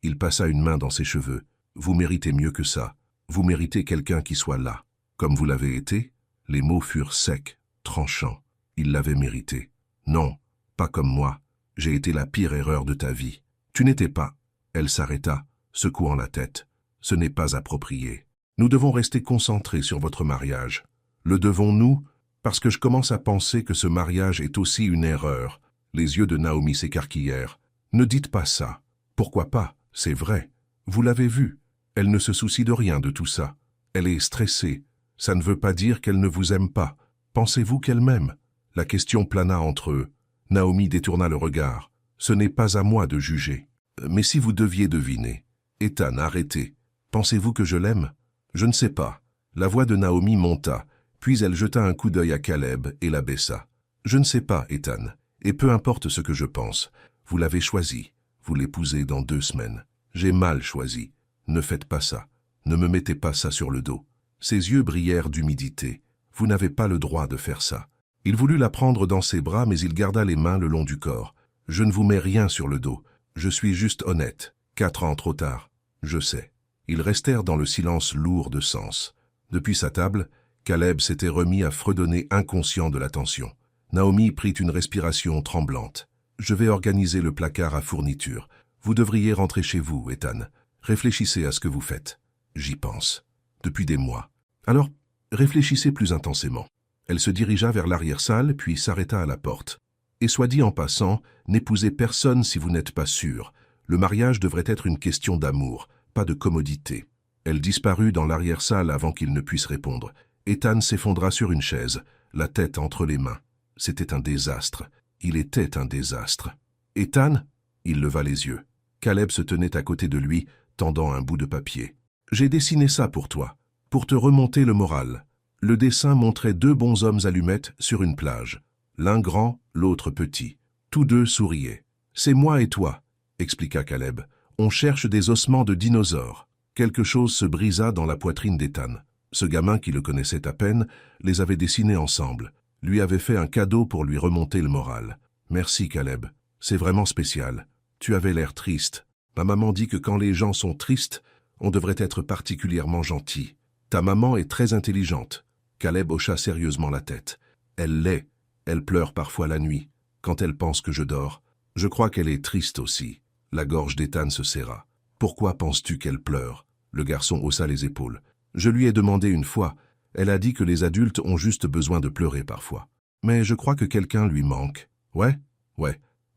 Il passa une main dans ses cheveux. « Vous méritez mieux que ça. Vous méritez quelqu'un qui soit là. Comme vous l'avez été ?» Les mots furent secs, tranchants. Il l'avait mérité. « Non, pas comme moi. J'ai été la pire erreur de ta vie. Tu n'étais pas... » Elle s'arrêta, secouant la tête. « Ce n'est pas approprié. Nous devons rester concentrés sur votre mariage. Le devons-nous ? Parce que je commence à penser que ce mariage est aussi une erreur. » Les yeux de Naomi s'écarquillèrent. « Ne dites pas ça. Pourquoi pas ? C'est vrai. Vous l'avez vu. Elle ne se soucie de rien de tout ça. Elle est stressée. Ça ne veut pas dire qu'elle ne vous aime pas. Pensez-vous qu'elle m'aime ? » La question plana entre eux. Naomi détourna le regard. « Ce n'est pas à moi de juger. Mais si vous deviez deviner. » « Ethan, arrêtez. Pensez-vous que je l'aime ? Je ne sais pas. » La voix de Naomi monta, puis elle jeta un coup d'œil à Caleb et l'abaissa. « Je ne sais pas, Ethan. Et peu importe ce que je pense, vous l'avez choisi. Vous l'épousez dans 2 semaines. J'ai mal choisi. Ne faites pas ça. Ne me mettez pas ça sur le dos. Ses yeux brillèrent d'humidité. Vous n'avez pas le droit de faire ça. Il voulut la prendre dans ses bras, mais il garda les mains le long du corps. Je ne vous mets rien sur le dos. Je suis juste honnête. 4 ans trop tard. Je sais. Ils restèrent dans le silence lourd de sens. Depuis sa table, Caleb s'était remis à fredonner inconscient de la tension. Naomi prit une respiration tremblante. « Je vais organiser le placard à fournitures. Vous devriez rentrer chez vous, Ethan. Réfléchissez à ce que vous faites. J'y pense. Depuis des mois. Alors, réfléchissez plus intensément. » Elle se dirigea vers l'arrière-salle, puis s'arrêta à la porte. « Et soit dit en passant, n'épousez personne si vous n'êtes pas sûr. Le mariage devrait être une question d'amour, pas de commodité. » Elle disparut dans l'arrière-salle avant qu'il ne puisse répondre. Ethan s'effondra sur une chaise, la tête entre les mains. C'était un désastre. Il était un désastre. « Ethan ?» Il leva les yeux. Caleb se tenait à côté de lui, tendant un bout de papier. « J'ai dessiné ça pour toi, pour te remonter le moral. » Le dessin montrait 2 bonshommes allumettes sur une plage. L'un grand, l'autre petit. Tous 2 souriaient. « C'est moi et toi, » expliqua Caleb. « On cherche des ossements de dinosaures. » Quelque chose se brisa dans la poitrine d'Ethan. Ce gamin, qui le connaissait à peine, les avait dessinés ensemble. Lui avait fait un cadeau pour lui remonter le moral. « Merci, Caleb. C'est vraiment spécial. Tu avais l'air triste. Ma maman dit que quand les gens sont tristes, on devrait être particulièrement gentil. Ta maman est très intelligente. » Caleb hocha sérieusement la tête. « Elle l'est. Elle pleure parfois la nuit, quand elle pense que je dors. Je crois qu'elle est triste aussi. » La gorge d'Ethan se serra. « Pourquoi penses-tu qu'elle pleure ?» Le garçon haussa les épaules. « Je lui ai demandé une fois. Elle a dit que les adultes ont juste besoin de pleurer parfois. Mais je crois que quelqu'un lui manque. »« Ouais,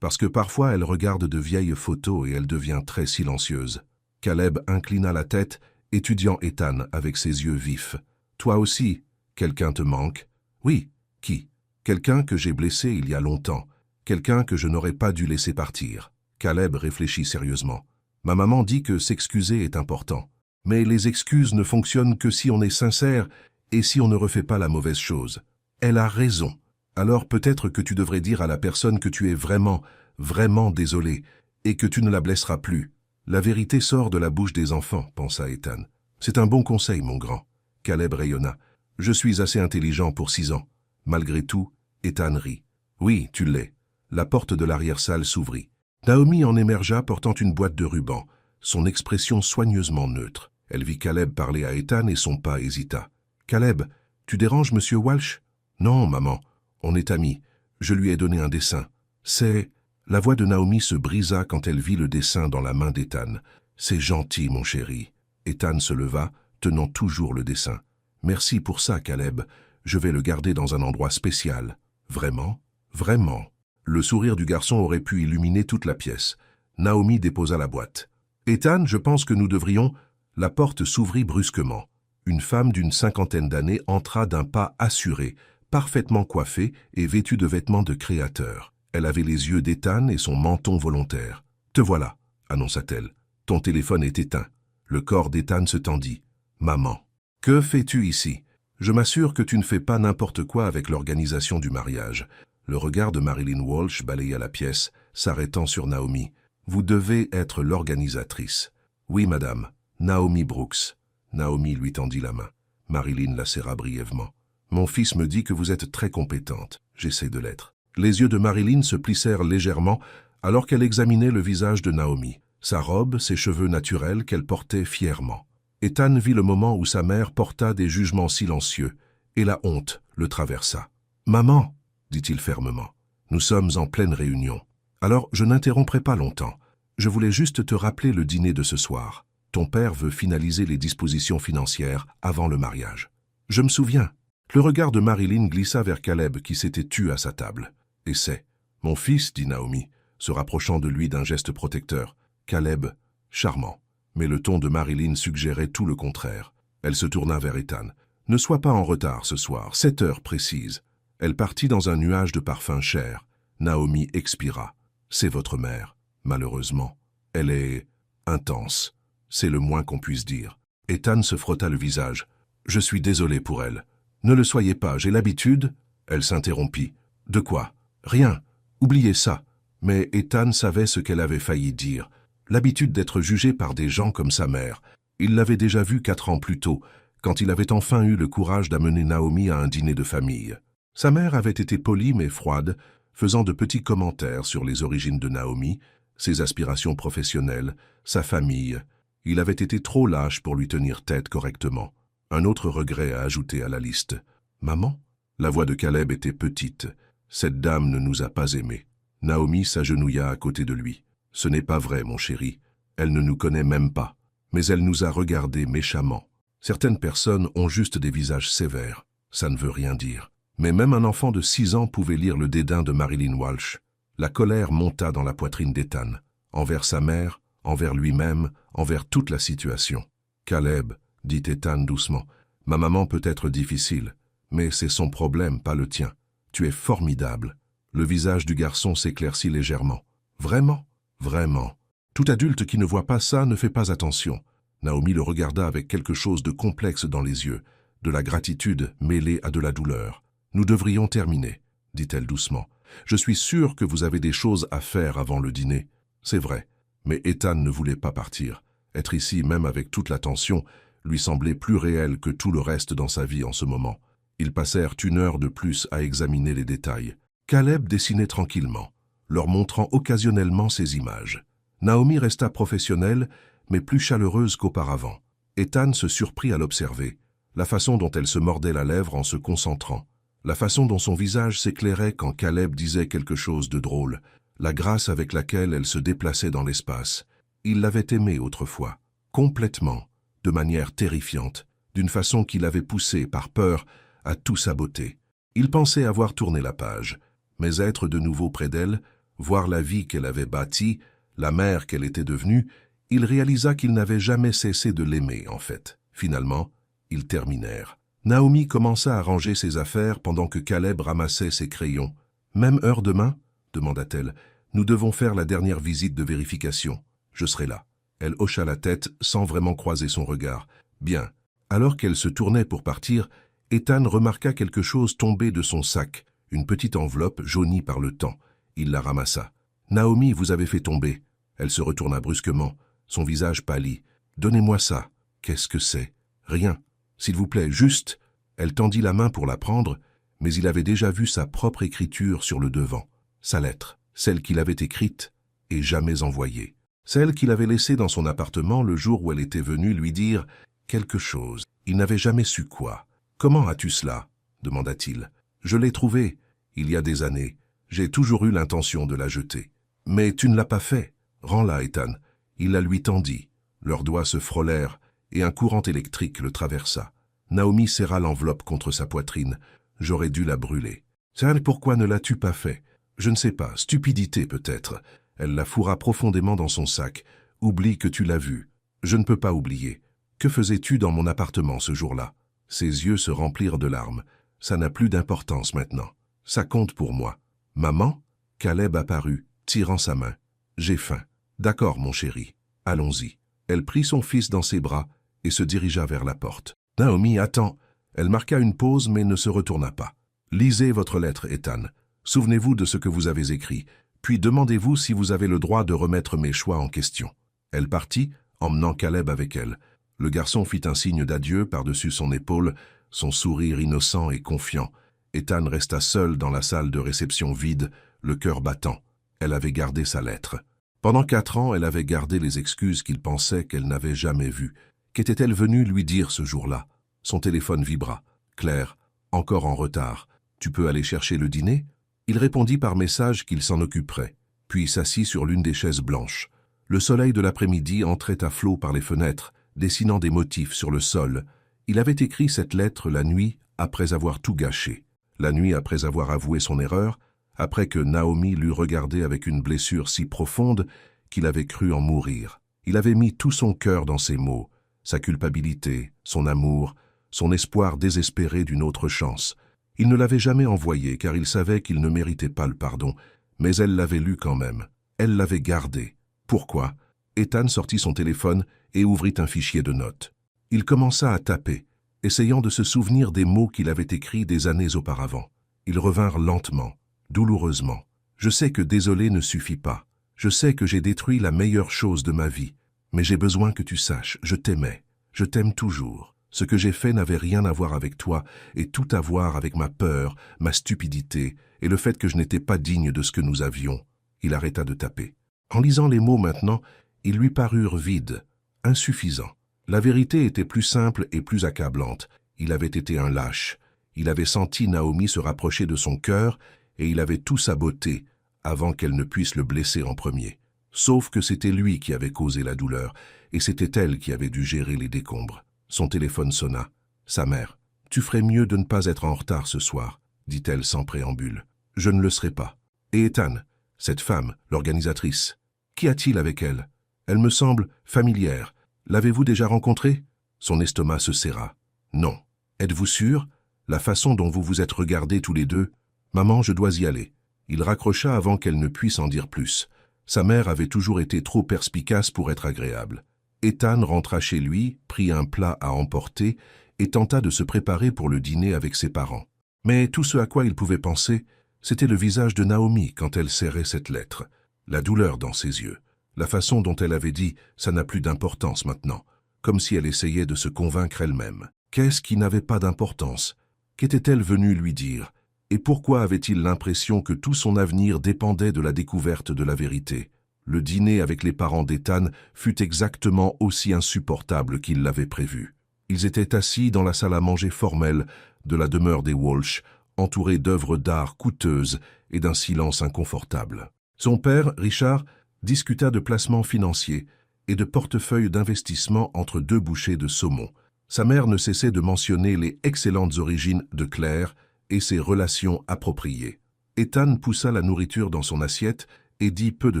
parce que parfois elle regarde de vieilles photos et elle devient très silencieuse. » Caleb inclina la tête, étudiant Ethan avec ses yeux vifs. « Toi aussi, quelqu'un te manque ?»« Oui, qui ? Quelqu'un que j'ai blessé il y a longtemps. Quelqu'un que je n'aurais pas dû laisser partir. » Caleb réfléchit sérieusement. « Ma maman dit que s'excuser est important. Mais les excuses ne fonctionnent que si on est sincère et si on ne refait pas la mauvaise chose. Elle a raison. Alors peut-être que tu devrais dire à la personne que tu es vraiment, vraiment désolé et que tu ne la blesseras plus. La vérité sort de la bouche des enfants, pensa Ethan. C'est un bon conseil, mon grand. » Caleb rayonna. « Je suis assez intelligent pour 6 ans. » Malgré tout, Ethan rit. « Oui, tu l'es. » La porte de l'arrière-salle s'ouvrit. Naomi en émergea portant une boîte de rubans, son expression soigneusement neutre. Elle vit Caleb parler à Ethan et son pas hésita. « Caleb, tu déranges Monsieur Walsh ?»« Non, maman. On est amis. Je lui ai donné un dessin. C'est... » La voix de Naomi se brisa quand elle vit le dessin dans la main d'Ethan. « C'est gentil, mon chéri. » Ethan se leva, tenant toujours le dessin. « Merci pour ça, Caleb. Je vais le garder dans un endroit spécial. »« Vraiment ? Vraiment ?» Le sourire du garçon aurait pu illuminer toute la pièce. Naomi déposa la boîte. « Ethan, je pense que nous devrions... » La porte s'ouvrit brusquement. Une femme d'une 50aine d'années entra d'un pas assuré, parfaitement coiffée et vêtue de vêtements de créateur. Elle avait les yeux d'Ethan et son menton volontaire. « Te voilà, » annonça-t-elle. « Ton téléphone est éteint. » Le corps d'Ethan se tendit. « Maman, que fais-tu ici? Je m'assure que tu ne fais pas n'importe quoi avec l'organisation du mariage. » Le regard de Marilyn Walsh balaya la pièce, s'arrêtant sur Naomi. « Vous devez être l'organisatrice. »« Oui, madame. Naomi Brooks. » Naomi lui tendit la main. Marilyn la serra brièvement. « Mon fils me dit que vous êtes très compétente. J'essaie de l'être. » Les yeux de Marilyn se plissèrent légèrement alors qu'elle examinait le visage de Naomi, sa robe, ses cheveux naturels qu'elle portait fièrement. Ethan vit le moment où sa mère porta des jugements silencieux, et la honte le traversa. « Maman !» dit-il fermement. « Nous sommes en pleine réunion. Alors je n'interromprai pas longtemps. Je voulais juste te rappeler le dîner de ce soir. Ton père veut finaliser les dispositions financières avant le mariage. » « Je me souviens. » Le regard de Marilyn glissa vers Caleb qui s'était tu à sa table. « Et c'est... »« Mon fils, » dit Naomi, se rapprochant de lui d'un geste protecteur. Caleb, charmant. Mais le ton de Marilyn suggérait tout le contraire. Elle se tourna vers Ethan. « Ne sois pas en retard ce soir, 7 heures précises. » Elle partit dans un nuage de parfum cher. Naomi expira. « C'est votre mère, malheureusement. Elle est... intense. C'est le moins qu'on puisse dire. » Ethan se frotta le visage. « Je suis désolé pour elle. »« Ne le soyez pas, j'ai l'habitude... » Elle s'interrompit. « De quoi ? Rien. Oubliez ça. Mais Ethan savait ce qu'elle avait failli dire. L'habitude d'être jugé par des gens comme sa mère. Il l'avait déjà vu 4 ans plus tôt, quand il avait enfin eu le courage d'amener Naomi à un dîner de famille. Sa mère avait été polie mais froide, faisant de petits commentaires sur les origines de Naomi, ses aspirations professionnelles, sa famille. Il avait été trop lâche pour lui tenir tête correctement. Un autre regret à ajouter à la liste. « Maman ?» La voix de Caleb était petite. « Cette dame ne nous a pas aimés. » Naomi s'agenouilla à côté de lui. « Ce n'est pas vrai, mon chéri. Elle ne nous connaît même pas. Mais elle nous a regardés méchamment. Certaines personnes ont juste des visages sévères. Ça ne veut rien dire. » Mais même un enfant de 6 ans pouvait lire le dédain de Marilyn Walsh. La colère monta dans la poitrine d'Ethan, envers sa mère, envers lui-même, envers toute la situation. « Caleb, » dit Ethan doucement, « ma maman peut être difficile, mais c'est son problème, pas le tien. Tu es formidable. » Le visage du garçon s'éclaircit légèrement. « Vraiment? Vraiment. Tout adulte qui ne voit pas ça ne fait pas attention. » Naomi le regarda avec quelque chose de complexe dans les yeux, de la gratitude mêlée à de la douleur. « Nous devrions terminer, » dit-elle doucement. « Je suis sûre que vous avez des choses à faire avant le dîner. » C'est vrai, mais Ethan ne voulait pas partir. Être ici, même avec toute la tension, lui semblait plus réel que tout le reste dans sa vie en ce moment. Ils passèrent 1 heure de plus à examiner les détails. Caleb dessinait tranquillement, leur montrant occasionnellement ses images. Naomi resta professionnelle, mais plus chaleureuse qu'auparavant. Ethan se surprit à l'observer, la façon dont elle se mordait la lèvre en se concentrant. La façon dont son visage s'éclairait quand Caleb disait quelque chose de drôle, la grâce avec laquelle elle se déplaçait dans l'espace. Il l'avait aimée autrefois, complètement, de manière terrifiante, d'une façon qui l'avait poussé, par peur, à tout saboter. Il pensait avoir tourné la page, mais être de nouveau près d'elle, voir la vie qu'elle avait bâtie, la mère qu'elle était devenue, il réalisa qu'il n'avait jamais cessé de l'aimer, en fait. Finalement, ils terminèrent. Naomi commença à ranger ses affaires pendant que Caleb ramassait ses crayons. « Même heure demain ?» demanda-t-elle. « Nous devons faire la dernière visite de vérification. Je serai là. » Elle hocha la tête sans vraiment croiser son regard. « Bien. » Alors qu'elle se tournait pour partir, Ethan remarqua quelque chose tomber de son sac, une petite enveloppe jaunie par le temps. Il la ramassa. « Naomi, vous avez fait tomber. » Elle se retourna brusquement, son visage pâlit. « Donnez-moi ça. »« Qu'est-ce que c'est ?»« Rien. S'il vous plaît, juste. » Elle tendit la main pour la prendre, mais il avait déjà vu sa propre écriture sur le devant. Sa lettre, celle qu'il avait écrite et jamais envoyée. Celle qu'il avait laissée dans son appartement le jour où elle était venue lui dire quelque chose. Il n'avait jamais su quoi. « Comment as-tu cela ?» demanda-t-il. « Je l'ai trouvée, il y a des années. J'ai toujours eu l'intention de la jeter. »« Mais tu ne l'as pas fait. Rends-la, Ethan. » Il la lui tendit. Leurs doigts se frôlèrent et un courant électrique le traversa. Naomi serra l'enveloppe contre sa poitrine. « J'aurais dû la brûler. »« Tiens, pourquoi ne l'as-tu pas fait ?»« Je ne sais pas, stupidité peut-être. » Elle la fourra profondément dans son sac. « Oublie que tu l'as vue. »« Je ne peux pas oublier. Que faisais-tu dans mon appartement ce jour-là ?» Ses yeux se remplirent de larmes. « Ça n'a plus d'importance maintenant. Ça compte pour moi. »« Maman ?» Caleb apparut, tirant sa main. « J'ai faim. »« D'accord, mon chéri. Allons-y. » Elle prit son fils dans ses bras et se dirigea vers la porte. « Naomi, attends !» Elle marqua une pause mais ne se retourna pas. « Lisez votre lettre, Ethan. Souvenez-vous de ce que vous avez écrit, puis demandez-vous si vous avez le droit de remettre mes choix en question. » Elle partit, emmenant Caleb avec elle. Le garçon fit un signe d'adieu par-dessus son épaule, son sourire innocent et confiant. Ethan resta seul dans la salle de réception vide, le cœur battant. Elle avait gardé sa lettre. Pendant 4 ans, elle avait gardé les excuses qu'il pensait qu'elle n'avait jamais vues. Qu'était-elle venue lui dire ce jour-là? Son téléphone vibra. « Claire, encore en retard. Tu peux aller chercher le dîner ?» Il répondit par message qu'il s'en occuperait, puis s'assit sur l'une des chaises blanches. Le soleil de l'après-midi entrait à flot par les fenêtres, dessinant des motifs sur le sol. Il avait écrit cette lettre la nuit après avoir tout gâché. La nuit après avoir avoué son erreur, après que Naomi l'eut regardé avec une blessure si profonde qu'il avait cru en mourir. Il avait mis tout son cœur dans ces mots, sa culpabilité, son amour, son espoir désespéré d'une autre chance. Il ne l'avait jamais envoyé car il savait qu'il ne méritait pas le pardon, mais elle l'avait lu quand même. Elle l'avait gardé. Pourquoi? Ethan sortit son téléphone et ouvrit un fichier de notes. Il commença à taper, essayant de se souvenir des mots qu'il avait écrits des années auparavant. Ils revinrent lentement, douloureusement. Je sais que désolé ne suffit pas. Je sais que j'ai détruit la meilleure chose de ma vie. Mais j'ai besoin que tu saches, je t'aimais. Je t'aime toujours. Ce que j'ai fait n'avait rien à voir avec toi et tout à voir avec ma peur, ma stupidité et le fait que je n'étais pas digne de ce que nous avions. » Il arrêta de taper. En lisant les mots maintenant, ils lui parurent vides, insuffisants. La vérité était plus simple et plus accablante. Il avait été un lâche. Il avait senti Naomi se rapprocher de son cœur et il avait tout saboté avant qu'elle ne puisse le blesser en premier. Sauf que c'était lui qui avait causé la douleur et c'était elle qui avait dû gérer les décombres. Son téléphone sonna. Sa mère. « Tu ferais mieux de ne pas être en retard ce soir, » dit-elle sans préambule. « Je ne le serai pas. » Et Ethan, cette femme, l'organisatrice, qu'y a-t-il avec elle? Elle me semble familière. L'avez-vous déjà rencontrée? Son estomac se serra. Non. Êtes-vous sûr? La façon dont vous vous êtes regardés tous les deux? Maman, je dois y aller. Il raccrocha avant qu'elle ne puisse en dire plus. Sa mère avait toujours été trop perspicace pour être agréable. Ethan rentra chez lui, prit un plat à emporter et tenta de se préparer pour le dîner avec ses parents. Mais tout ce à quoi il pouvait penser, c'était le visage de Naomi quand elle serrait cette lettre, la douleur dans ses yeux, la façon dont elle avait dit « ça n'a plus d'importance maintenant », comme si elle essayait de se convaincre elle-même. Qu'est-ce qui n'avait pas d'importance? Qu'était-elle venue lui dire? Et pourquoi avait-il l'impression que tout son avenir dépendait de la découverte de la vérité? Le dîner avec les parents d'Ethan fut exactement aussi insupportable qu'il l'avait prévu. Ils étaient assis dans la salle à manger formelle de la demeure des Walsh, entourés d'œuvres d'art coûteuses et d'un silence inconfortable. Son père, Richard, discuta de placements financiers et de portefeuilles d'investissement entre deux bouchées de saumon. Sa mère ne cessait de mentionner les excellentes origines de Claire et ses relations appropriées. Ethan poussa la nourriture dans son assiette et dit peu de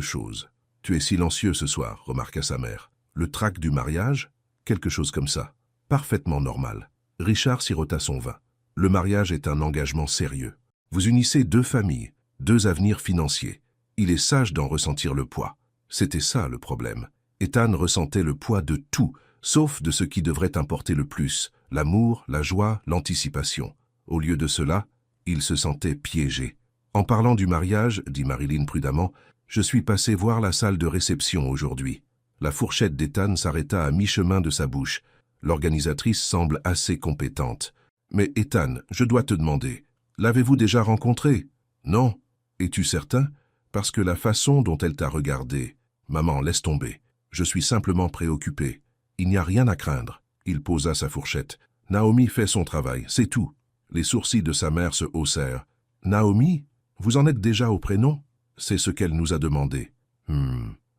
choses. « Tu es silencieux ce soir, » remarqua sa mère. « Le trac du mariage? Quelque chose comme ça. Parfaitement normal. » Richard sirota son vin. « Le mariage est un engagement sérieux. Vous unissez deux familles, deux avenirs financiers. Il est sage d'en ressentir le poids. » C'était ça le problème. Ethan ressentait le poids de tout, sauf de ce qui devrait importer le plus, l'amour, la joie, l'anticipation. Au lieu de cela, il se sentait piégé. « En parlant du mariage, » dit Marilyn prudemment, « je suis passé voir la salle de réception aujourd'hui. » La fourchette d'Ethan s'arrêta à mi-chemin de sa bouche. L'organisatrice semble assez compétente. « Mais Ethan, je dois te demander, l'avez-vous déjà rencontrée? »« Non. Es-tu certain? Parce que la façon dont elle t'a regardé... »« Maman, laisse tomber. Je suis simplement préoccupé. Il n'y a rien à craindre. » Il posa sa fourchette. « Naomi fait son travail, c'est tout. » Les sourcils de sa mère se haussèrent. « Naomi? Vous en êtes déjà au prénom? » C'est ce qu'elle nous a demandé.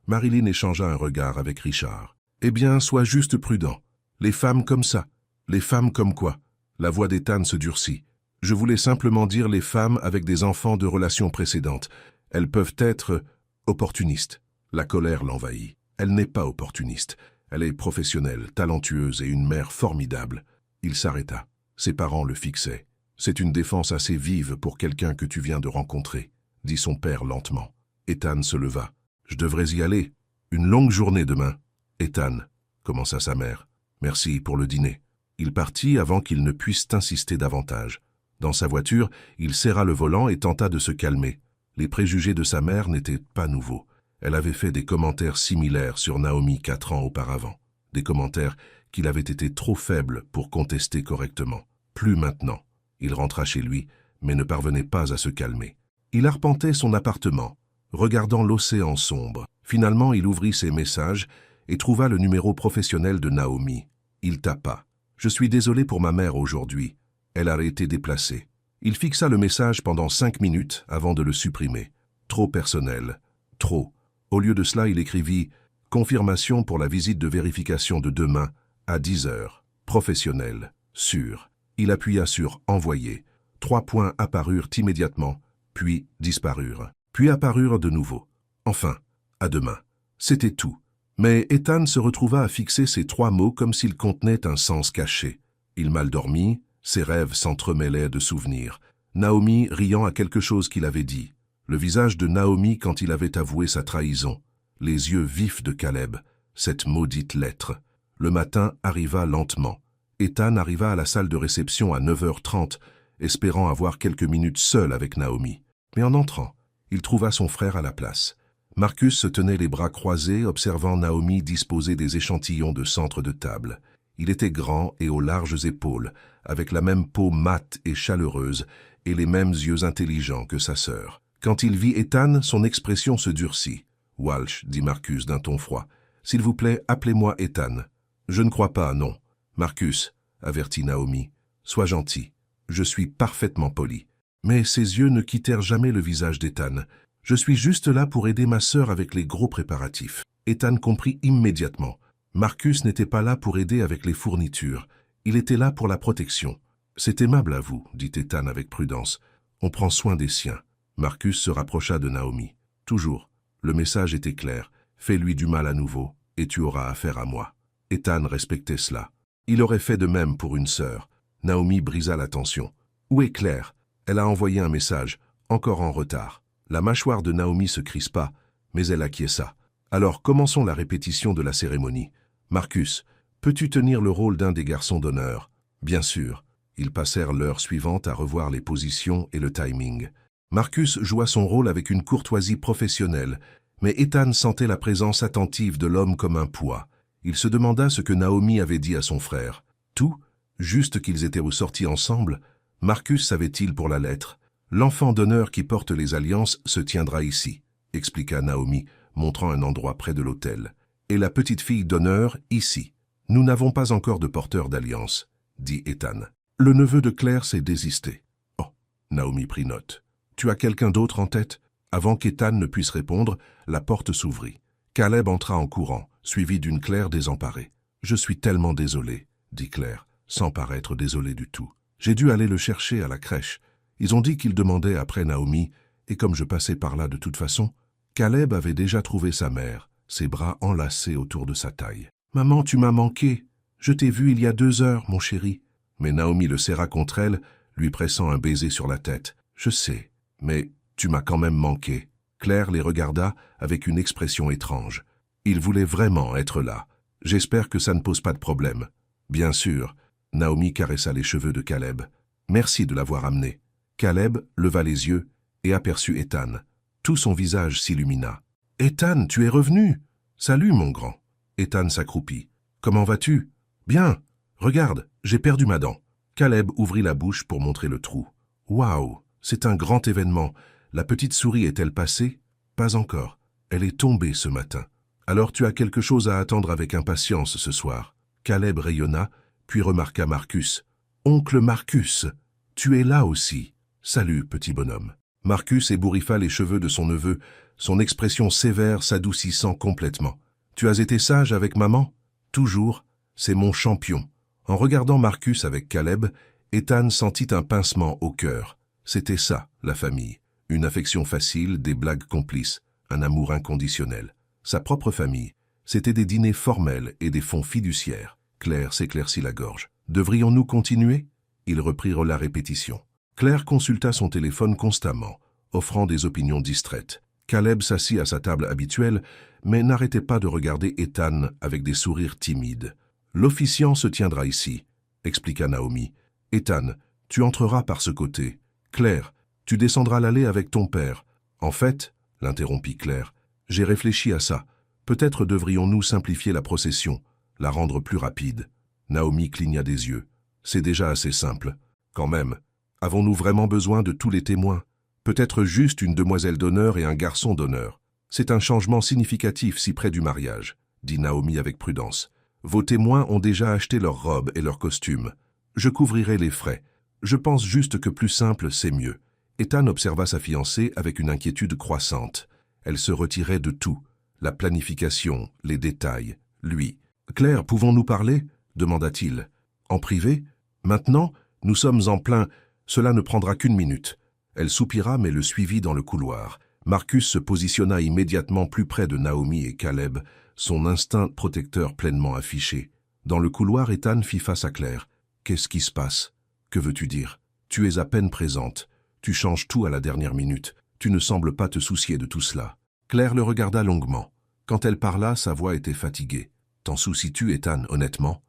Marilyn échangea un regard avec Richard. « Eh bien, sois juste prudent. Les femmes comme ça. Les femmes comme quoi ?» La voix d'Ethan se durcit. « Je voulais simplement dire les femmes avec des enfants de relations précédentes. Elles peuvent être opportunistes. » La colère l'envahit. Elle n'est pas opportuniste. Elle est professionnelle, talentueuse et une mère formidable. Il s'arrêta. Ses parents le fixaient. « C'est une défense assez vive pour quelqu'un que tu viens de rencontrer, » dit son père lentement. Ethan se leva. « Je devrais y aller. Une longue journée demain. »« Ethan, » commença sa mère. « Merci pour le dîner. » Il partit avant qu'il ne puisse insister davantage. Dans sa voiture, il serra le volant et tenta de se calmer. Les préjugés de sa mère n'étaient pas nouveaux. Elle avait fait des commentaires similaires sur Naomi 4 ans auparavant. Des commentaires qu'il avait été trop faible pour contester correctement. Plus maintenant. Il rentra chez lui, mais ne parvenait pas à se calmer. Il arpentait son appartement, regardant l'océan sombre. Finalement, il ouvrit ses messages et trouva le numéro professionnel de Naomi. Il tapa. « Je suis désolé pour ma mère aujourd'hui. Elle a été déplacée. » Il fixa le message pendant 5 minutes avant de le supprimer. Trop personnel. Trop. Au lieu de cela, il écrivit « Confirmation pour la visite de vérification de demain, à 10 heures. Professionnel. Sûr. » Il appuya sur « Envoyer ». 3 points apparurent immédiatement, puis disparurent. Puis apparurent de nouveau. Enfin, à demain. C'était tout. Mais Ethan se retrouva à fixer ces 3 mots comme s'ils contenaient un sens caché. Il mal dormit, ses rêves s'entremêlaient de souvenirs. Naomi riant à quelque chose qu'il avait dit. Le visage de Naomi quand il avait avoué sa trahison. Les yeux vifs de Caleb. Cette maudite lettre. Le matin arriva lentement. Ethan arriva à la salle de réception à 9h30, espérant avoir quelques minutes seul avec Naomi. Mais en entrant, Il trouva son frère à la place. Marcus se tenait les bras croisés, observant Naomi disposer des échantillons de centre de table. Il était grand et aux larges épaules, avec la même peau mate et chaleureuse, et les mêmes yeux intelligents que sa sœur. Quand il vit Ethan, son expression se durcit. « Walsh, dit Marcus d'un ton froid, s'il vous plaît, appelez-moi Ethan. »« Je ne crois pas, non. »« Marcus, avertit Naomi, sois gentil. Je suis parfaitement poli. » Mais ses yeux ne quittèrent jamais le visage d'Ethan. « Je suis juste là pour aider ma sœur avec les gros préparatifs. » Ethan comprit immédiatement. Marcus n'était pas là pour aider avec les fournitures. Il était là pour la protection. « C'est aimable à vous, dit Ethan avec prudence. On prend soin des siens. » Marcus se rapprocha de Naomi. « Toujours. Le message était clair. Fais-lui du mal à nouveau, et tu auras affaire à moi. » Ethan respectait cela. Il aurait fait de même pour une sœur. Naomi brisa la tension. « Où est Claire ?» Elle a envoyé un message, encore en retard. La mâchoire de Naomi se crispa, mais elle acquiesça. « Alors commençons la répétition de la cérémonie. Marcus, peux-tu tenir le rôle d'un des garçons d'honneur ?»« Bien sûr. » Ils passèrent l'heure suivante à revoir les positions et le timing. Marcus joua son rôle avec une courtoisie professionnelle, mais Ethan sentait la présence attentive de l'homme comme un poids. Il se demanda ce que Naomi avait dit à son frère. Tout, juste qu'ils étaient ressortis ensemble. Marcus savait-il pour la lettre. « L'enfant d'honneur qui porte les alliances se tiendra ici, » expliqua Naomi, montrant un endroit près de l'autel. « Et la petite fille d'honneur ici. Nous n'avons pas encore de porteur d'alliance, » dit Ethan. Le neveu de Claire s'est désisté. « Oh, » Naomi prit note. « Tu as quelqu'un d'autre en tête ?» Avant qu'Ethan ne puisse répondre, la porte s'ouvrit. Caleb entra en courant, suivi d'une Claire désemparée. « Je suis tellement désolé, » dit Claire, sans paraître désolée du tout. « J'ai dû aller le chercher à la crèche. Ils ont dit qu'ils demandaient après Naomi, et comme je passais par là de toute façon, Caleb avait déjà trouvé sa mère, ses bras enlacés autour de sa taille. « Maman, tu m'as manqué. Je t'ai vu il y a 2 heures, mon chéri. » Mais Naomi le serra contre elle, lui pressant un baiser sur la tête. « Je sais, mais tu m'as quand même manqué. » Claire les regarda avec une expression étrange. Il voulait vraiment être là. « J'espère que ça ne pose pas de problème. »« Bien sûr. » Naomi caressa les cheveux de Caleb. « Merci de l'avoir amené. » Caleb leva les yeux et aperçut Ethan. Tout son visage s'illumina. « Ethan, tu es revenu !»« Salut, mon grand. » Ethan s'accroupit. « Comment vas-tu ?»« Bien. Regarde, j'ai perdu ma dent. » Caleb ouvrit la bouche pour montrer le trou. « Waouh, c'est un grand événement. La petite souris est-elle passée ?»« Pas encore. Elle est tombée ce matin. Alors tu as quelque chose à attendre avec impatience ce soir. » Caleb rayonna, puis remarqua Marcus. « Oncle Marcus, tu es là aussi. Salut, petit bonhomme. » Marcus ébouriffa les cheveux de son neveu, son expression sévère s'adoucissant complètement. « Tu as été sage avec maman ?»« Toujours. C'est mon champion. » En regardant Marcus avec Caleb, Ethan sentit un pincement au cœur. C'était ça, la famille. Une affection facile, des blagues complices, un amour inconditionnel. Sa propre famille. C'était des dîners formels et des fonds fiduciaires. Claire s'éclaircit la gorge. « Devrions-nous continuer ?» Ils reprirent la répétition. Claire consulta son téléphone constamment, offrant des opinions distraites. Caleb s'assit à sa table habituelle, mais n'arrêtait pas de regarder Ethan avec des sourires timides. « L'officiant se tiendra ici, » expliqua Naomi. « Ethan, tu entreras par ce côté. Claire, tu descendras l'allée avec ton père. En fait, » l'interrompit Claire, « j'ai réfléchi à ça. Peut-être devrions-nous simplifier la procession, la rendre plus rapide. » Naomi cligna des yeux. « C'est déjà assez simple. Quand même, avons-nous vraiment besoin de tous les témoins? Peut-être juste une demoiselle d'honneur et un garçon d'honneur. C'est un changement significatif si près du mariage, » dit Naomi avec prudence. « Vos témoins ont déjà acheté leurs robes et leurs costumes. Je couvrirai les frais. Je pense juste que plus simple, c'est mieux. » Ethan observa sa fiancée avec une inquiétude croissante. Elle se retirait de tout. La planification, les détails, lui. « Claire, pouvons-nous parler ?» demanda-t-il. « En privé ? Maintenant, nous sommes en plein. Cela ne prendra qu'1 minute. » Elle soupira mais le suivit dans le couloir. Marcus se positionna immédiatement plus près de Naomi et Caleb, son instinct protecteur pleinement affiché. Dans le couloir, Ethan fit face à Claire. « Qu'est-ce qui se passe? Que veux-tu dire? Tu es à peine présente. Tu changes tout à la dernière minute. Tu ne sembles pas te soucier de tout cela. » Claire le regarda longuement. Quand elle parla, sa voix était fatiguée. « T'en soucies-tu, Ethan, honnêtement? »«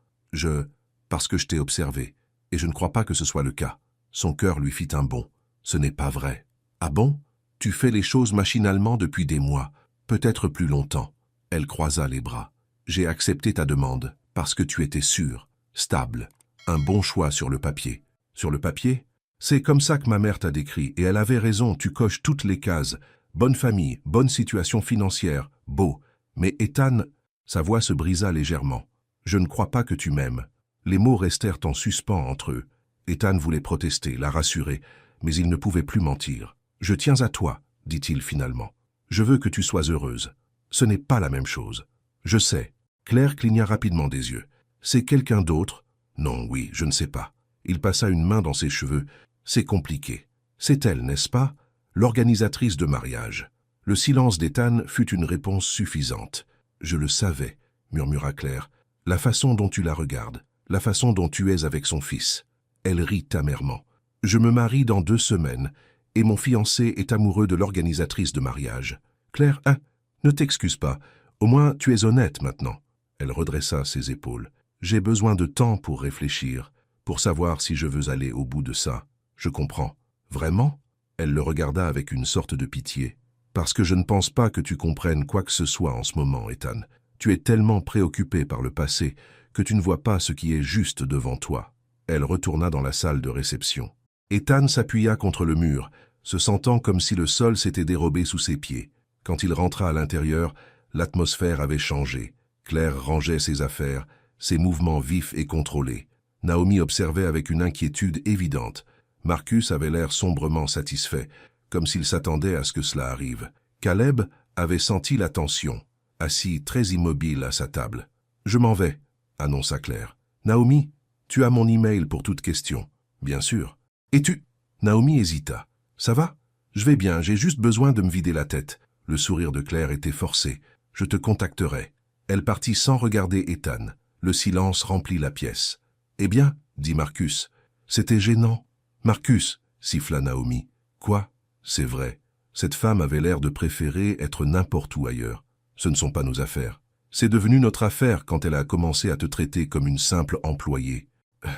Parce que je t'ai observé. Et je ne crois pas que ce soit le cas. » Son cœur lui fit un bond. « Ce n'est pas vrai. »« Ah bon ?» Tu fais les choses machinalement depuis des mois, peut-être plus longtemps. Elle croisa les bras. J'ai accepté ta demande, parce que tu étais sûr, stable. Un bon choix sur le papier. Sur le papier? C'est comme ça que ma mère t'a décrit, et elle avait raison, tu coches toutes les cases. Bonne famille, bonne situation financière, beau. Mais Ethan, sa voix se brisa légèrement. Je ne crois pas que tu m'aimes. Les mots restèrent en suspens entre eux. Ethan voulait protester, la rassurer, mais il ne pouvait plus mentir. Je tiens à toi, dit-il finalement. Je veux que tu sois heureuse. Ce n'est pas la même chose. Je sais. Claire cligna rapidement des yeux. C'est quelqu'un d'autre? Non, oui, je ne sais pas. Il passa une main dans ses cheveux. C'est compliqué. C'est elle, n'est-ce pas? L'organisatrice de mariage. Le silence d'Ethan fut une réponse suffisante. Je le savais, murmura Claire. La façon dont tu la regardes, la façon dont tu es avec son fils. Elle rit amèrement. Je me marie dans 2 semaines, et mon fiancé est amoureux de l'organisatrice de mariage. Claire, hein? Ne t'excuse pas. Au moins, tu es honnête maintenant. Elle redressa ses épaules. J'ai besoin de temps pour réfléchir, pour savoir si je veux aller au bout de ça. Je comprends. Vraiment? Elle le regarda avec une sorte de pitié. Parce que je ne pense pas que tu comprennes quoi que ce soit en ce moment, Ethan. Tu es tellement préoccupé par le passé que tu ne vois pas ce qui est juste devant toi. Elle retourna dans la salle de réception. Ethan s'appuya contre le mur, se sentant comme si le sol s'était dérobé sous ses pieds. Quand il rentra à l'intérieur, l'atmosphère avait changé. Claire rangeait ses affaires, ses mouvements vifs et contrôlés. Naomi observait avec une inquiétude évidente. Marcus avait l'air sombrement satisfait, comme s'il s'attendait à ce que cela arrive. Caleb avait senti la tension, assis très immobile à sa table. « Je m'en vais », annonça Claire. « Naomi, tu as mon email pour toute question. »« Bien sûr. »« Et tu ?» Naomi hésita. « Ça va? Je vais bien, j'ai juste besoin de me vider la tête. » Le sourire de Claire était forcé. « Je te contacterai. » Elle partit sans regarder Ethan. Le silence remplit la pièce. « Eh bien, » dit Marcus. « C'était gênant. »« Marcus » siffla Naomi. « Quoi? C'est vrai. Cette femme avait l'air de préférer être n'importe où ailleurs. Ce ne sont pas nos affaires. C'est devenu notre affaire quand elle a commencé à te traiter comme une simple employée.